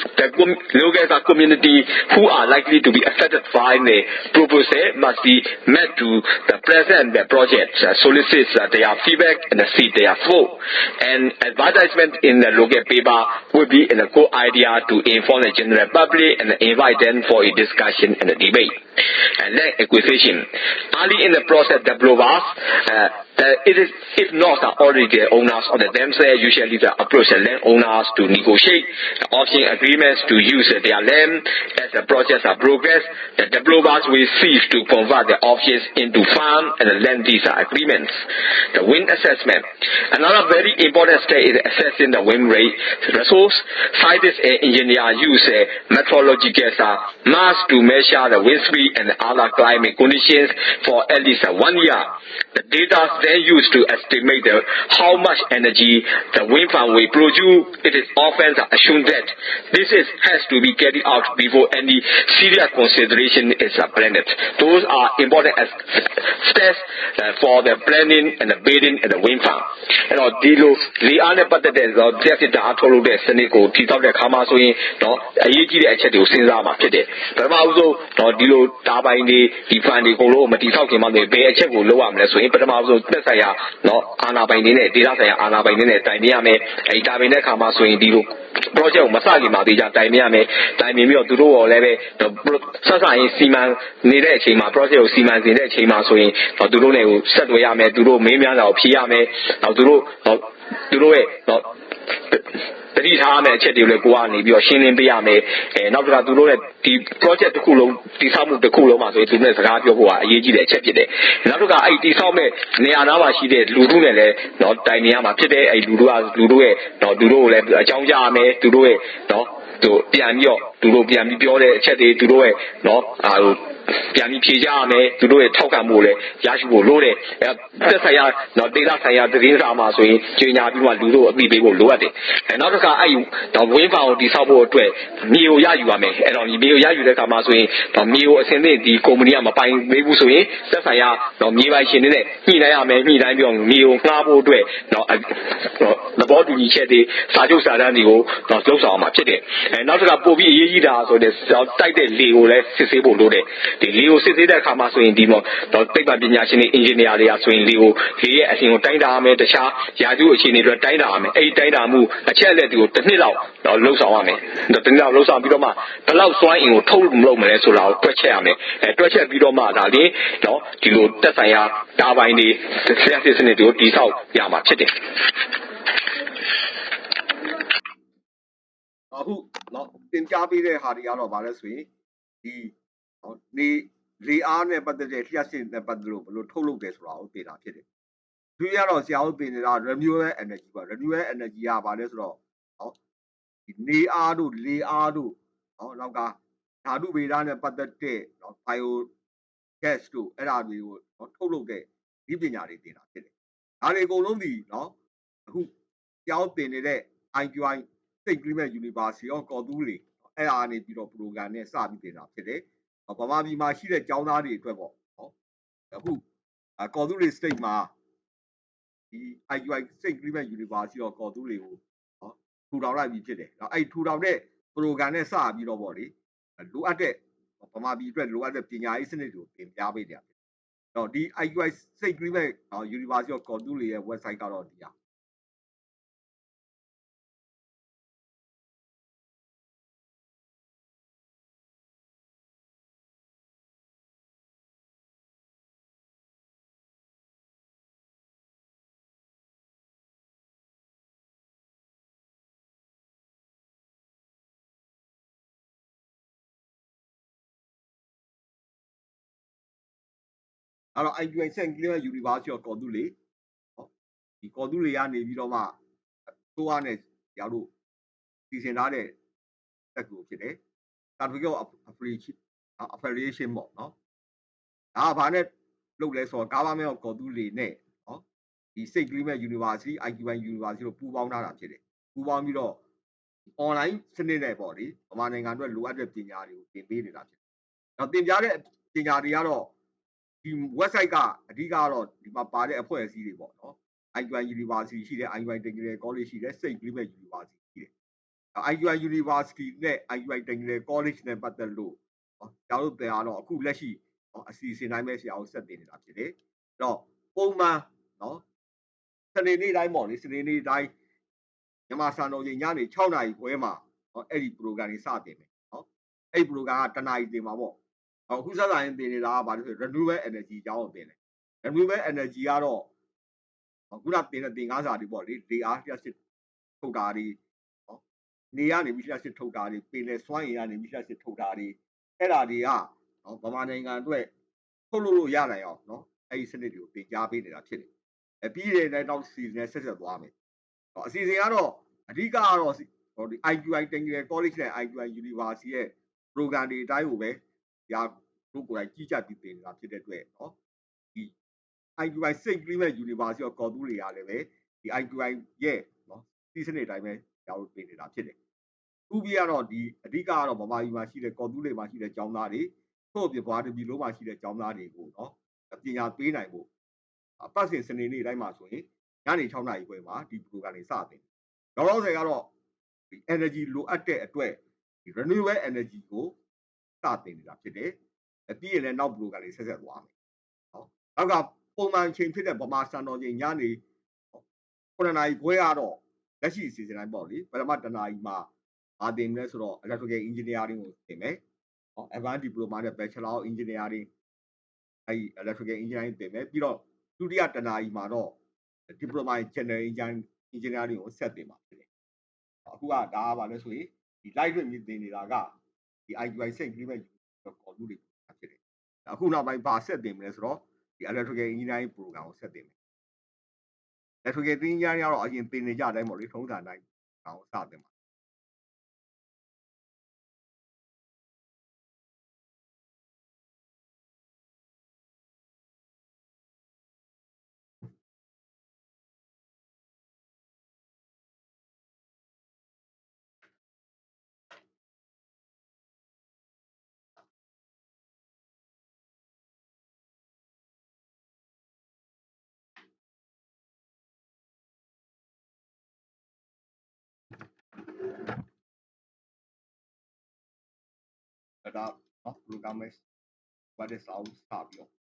who are likely to be affected by the proposal must be met to the present the project, solicits their feedback and seek their support. And advertisement in the local paper would be a good idea to inform the general public and invite them for a discussion and a debate. And then acquisition. Early in the process, developers, it is, if not already the owners of the themselves, usually they approach the landowners to negotiate option agreements to use their land. As the projects are progress, the developers will seek to convert the options into farm and land lease agreements. The wind assessment. Another very important step is assessing the wind rate resource. Scientists and engineers use meteorological maps to measure the wind speed and other climate conditions for at least 1 year. The data then used to estimate how much energy the wind farm will produce. It is often assumed that this has to be carried out before any serious consideration is planned. Those are important steps for the planning and the building and the wind farm. Andဒီလိုလေအားနဲ့ပတ်သက်တဲ့လျှက်စစ်ဓာတ်ထုတ်လုပ်တဲ့စနစ်ကိုတည်ဆောက်တဲ့အခါမှာဆိုရင်အရေးကြီးတဲ့အချက်တွေကိုစဉ်းစားမှာဖြစ်တယ်။ပထမဦးဆုံးဒီလိုတာဘိုင်တွေဒီဖန်တွေအကုန်လုံးမတည်ဆောက်ခင်မှာဘယ်အချက်ကိုလုပ်ရမလဲဆိုရင်ပထမဦးဆုံးသက်ဆိုင်ရာအာဏာပိုင်တွေနဲ့ဒေသဆိုင်ရာအာဏာပိုင်တွေနဲ့တိုင်ပင်ရမယ်။အဲဒီတာဘင်တဲ့အခါမှာဆိုရင်ဒီလို project ကိုမစခင်မှာတေချာတိုင်ပင်ရမယ်။တိုင်ပင်ပြီးတော့သူတို့ရောလည်းပဲဆက်ဆိုင်စီမံနေတဲ့အချိန်မှာ project ကိုစီမံနေတဲ့အချိန်မှာဆိုရင်သူတို့နဲ့ကိုဆက်သွယ်ရမယ်သူတို့မေးမြန်းတာကိုဖြေရမယ်။နောက်သူတို့ရဲ့တတိထားမယ့်အချက်တွေကိုလည်းကိုကနေပြီးတော့ရှင်းလင်းပေးရမယ်။နောက်တစ်ခါသူတို့ရဲ့ဒီ project တစ်ခုလုံးတည်ဆောက်မှုတစ်ခုလုံးမှာဆိုရင်သူတို့နဲ့စကားပြောဖို့ကအရေးကြီးတဲ့အချက်ဖြစ်တယ်။နောက်တစ်ခါအဲ့တည်ဆောက်မဲ့နေရာသားမှာရှိတဲ့လူထုနဲ့လည်းတိုင်ပင်ရမှာဖြစ်တယ်။အဲ့လူထုရဲ့သူတို့ကိုလည်းအကြောင်းကြားရမယ်။သူတို့ရဲ့သူပြန်ပြီးပြောတဲ့အချက်တွေသူတို့ရဲ့ပြန်ပြီးဖြေကြရမယ်သူတို့ရဲ့ထောက်ခံမှုလည်းရရှိဖို့လိုတယ်သက်ဆိုင်ရာဒေသဆိုင်ရာသတင်းစာမှာဆိုရင်ကြေညာပြီးမှလူတို့အသိပေးဖို့လိုအပ်တယ်နောက်တစ်ခါအဲ့ဝင်းဖောင်ကိုတိဆောက်ဖို့အတွက်မြေကိုရယူရမယ်အဲ့တော့ဒီမြေကိုရယူတဲ့အခါမှာဆိုရင်မြေကိုအစင်းနဲ့ဒီကုမ္ပဏီကမပိုင်ပေးဘူးဆိုရင်သက်ဆိုင်ရာမြေပိုင်ရှင်တွေနဲ့ညှိနှိုင်းရမယ်ညှိနှိုင်းပြီးတော့မြေကိုငှားဖို့အတွက်သဘောတူညီချက်တွေစာချုပ်စာတမ်းတွေကိုလှုပ်ဆောင်မှာဖြစ်တယ်နောက်တစ်ခါပို့ပြီးအရေးကြီးတာဆိုတဲ့တိုက်တဲ့လေကိုလည်းစစ်ဆေးဖို့လိုတယ်ဒီလေကိုစစ်ဆေးတဲ့အခါမှာဆိုရင်ဒီသိပ္ပံပညာရှင်တွေအင်ဂျင်နီယာတွေကဆိုရင်လေရဲ့အရှင်ကိုတိုင်းတာရမယ်တခြားရာသီဥတုအခြေအနေတွေတိုင်းတာရမယ်အဲ့ဒီတိုင်းတာမှုအချက်အလက်တွေကိုတစ်နှစ်လောက်လှုပ်ဆောင်ရမယ်တစ်နှစ်လောက်လှုပ်ဆောင်ပြီးတော့မှဘယ်လောက်စွမ်းအင်ကိုထုတ်လုပ်မလဲဆိုတာကိုတွက်ချက်ရမယ်တွက်ချက်ပြီးတော့မှဒါလေဒီလိုတက်ဆိုင်ရာတာဘိုင်တွေဆက်စစ်စနစ်တွေကိုတည်ဆောက်ရမှာဖြစ်တယ်အခုတင်ပြပေးတဲ့ဟာတွေကတော့ဗာလဲဆိုရင်ဒီနေလေအားနဲ့ပတ်သက်တဲ့လျှက်စစ်နဲ့ပတ်သက်လို့ဘယ်လိုထုတ်လုပ်တယ်ဆိုတာကိုသိတာဖြစ်တယ်။သူရတော့ဆရာတို့သိနေတာ renewable energy ပါ renewable energy ကဗာလဲဆိုတော့ဒီနေအားတို့လေအားတို့နောက်ကဓာတုဗေဒနဲ့ပတ်သက်တဲ့bio gas တို့အဲ့ဒါတွေကိုထုတ်လုပ်တဲ့ဒီပညာတွေသင်တာဖြစ်တယ်။ဒါတွေအကုန်လုံးဒီအခုကျောင်းသင်နေတဲ့ IQI State Agreement University ကော်တူးလေအဲ့ဒါကနေပြီးတော့ program နဲ့စပြီးသင်တာဖြစ်တယ်။ဗမာပြည်မှာရှိတဲ့ကျောင်းသားတွေအတွက်ပေါ့အခုကော်တူးလေ state မှာဒီ IQI State Agreement University ကော်တူးလေကိုထူထောင်လိုက်ပြီးဖြစ်တယ်။အဲ့ထူထောင်တဲ့ program နဲ့စပြီးတော့ပေါ့လေလိုအပ်တဲ့ဗမာပြည်အတွက်လိုအပ်တဲ့ပညာရေးစနစ်ကိုသင်ကြားပေးတယ်။တော့ဒီ IQI State Agreement University ကော်တူးလေရဲ့ website ကတော့ဒီဟာအဲ့တော့ IQI State Agreement University ကော်တူးလေဒီကော်တူးလေကနေပြီးတော့မှသိုးအားနဲ့ရာတို့စီစဉ်ထားတဲ့တက်ကိုဖြစ်တယ် certificate of affiliation ပေါ့ဒါကဘာနဲ့လုပ်လဲဆိုတော့ government of ကော်တူးလေနဲ့ဒီ State Agreement University IQI University တို့ပူးပေါင်းထားတာဖြစ်တယ်ပူးပေါင်းပြီးတော့ online စနစ်နဲ့ပေါ့လေဗမာနိုင်ငံအတွက်လိုအပ်တဲ့ပညာတွေကိုသင်ပေးနေတာဖြစ်တယ်တော့သင်ကြားတဲ့ပညာတွေကတော့ဒီ website ကအဓိကတော့ဒီမှာပါတဲ့အဖွဲ့အစည်းတွေပေါ့IQI University ရှိတယ် IQI Technical College ရှိတယ် State Agreement University ရှိတယ် IQI University နဲ့ IQI Technical College နဲ့ပတ်သက်လို့ဆရာတို့တရားတော့အခုလက်ရှိအစီအစဉ်တိုင်းပဲဆရာတို့ဆက်တင်နေတာဖြစ်တယ် တော့ပုံမှန်နော်စနေနေ့တိုင်းပေါ့လေစနေနေ့တိုင်းမြန်မာစံတော်ချိန်ညနေ6နာရီခွဲမှာနော်အဲ့ဒီ program တွေစတင်မယ်နော်အဲ့ဒီ program ကတနာရီတင်မှာပေါ့အခုစစရင်တင်နေတာကဘာလို့ဆို renewable energy အကြောင်းကိုတင်တယ် renewable energy ကတော့ခုနတင်တဲ့သင်္ကားစာတွေပေါ့လေလေအားလျှပ်စစ်ထုတ်တာတွေနော်နေကနေပြီးလျှပ်စစ်ထုတ်တာတွေပင်လယ်စွမ်းအင်ကနေပြီးလျှပ်စစ်ထုတ်တာတွေအဲ့ဒါတွေကနော်ဗမာနိုင်ငံအတွက်ထုတ်လို့ရနိုင်အောင်နော်အဲ့ဒီစနစ်တွေကိုသင်ကြားပေးနေတာဖြစ်တယ်ပြီးတဲ့နောက်စီစဉ်နဲ့ဆက်ဆက်သွားမယ်အစီအစဉ်ကတော့အဓိကကတော့ဒီ IQI Technical College နဲ့ IQI University ရဲ့ program တွေအတိုင်းကိုပဲဒါတို့ကိုယ်တိုင်ကြီးကြပ်ပြီးသင်နေတာဖြစ်တဲ့အတွက်နော်ဒီ IQI St. Clement University of ကော်တူးတွေကလည်းပဲဒီ IQI ရဲ့နော်စီးစနစ်အတိုင်းပဲဒါတို့သင်နေတာဖြစ်တယ်။ဥပီကတော့ဒီအဓိကကတော့ဗမာပြည်မှာရှိတဲ့ကော်တူးတွေမှာရှိတဲ့ကျောင်းသားတွေထို့အပြင်ဗမာပြည်လုံးမှာရှိတဲ့ကျောင်းသားတွေကိုနော်ပညာပေးနိုင်ဖို့ပတ်စဉ်စနေနေ့တိုင်းမှာဆိုရင်ညနေ6နာရီခွဲမှာဒီ program တွေစတင်။လောလောဆယ်ကတော့ဒီ energy လိုအပ်တဲ့အတွက်ဒီ renewable energy ကိုစတင်နေတာဖြစ်တယ်။ပြီးရင်လည်းနောက် program တွေဆက်ဆက်သွားမယ်။နော်နောက်ကပုံမှန်ချိန်ဖြစ်တဲ့ဗမာစံတော်ချိန်ညနေ9နာရီခွဲကတော့လက်ရှိအစီအစဉ်တိုင်းပေါ့လေပထမတနာရီမှာဘာတင်မလဲဆိုတော့ electrical engineering ကိုတင်မယ်။advanced diploma နဲ့ bachelor of engineering အဲ့ဒီ electrical engineering တင်မယ်ပြီးတော့ဒုတိယတနာရီမှာတော့ diploma in general engineering ကိုဆက်တင်ပါဖြစ်တယ်။အခုကဒါကဘာလဲဆိုရင်ဒီ light လွှင့်ပြီးတင်နေတာကဒီ IQI St. Clement ကော်တူးတွေဖြစ်တယ်။အခုနောက်ပိုင်းဘာဆက်တင်မလဲဆိုတော့ဒီ electrical engineering program ကိုဆက်တင်မယ်။ electrical engineering ကတော့အရင်တင်နေကြအတိုင်းပေါ့လေထုံးစံအတိုင်းဒါကိုစတင်ပါဒါနော် program ပဲဘာတဲ့စာအုပ်စပြီးတော့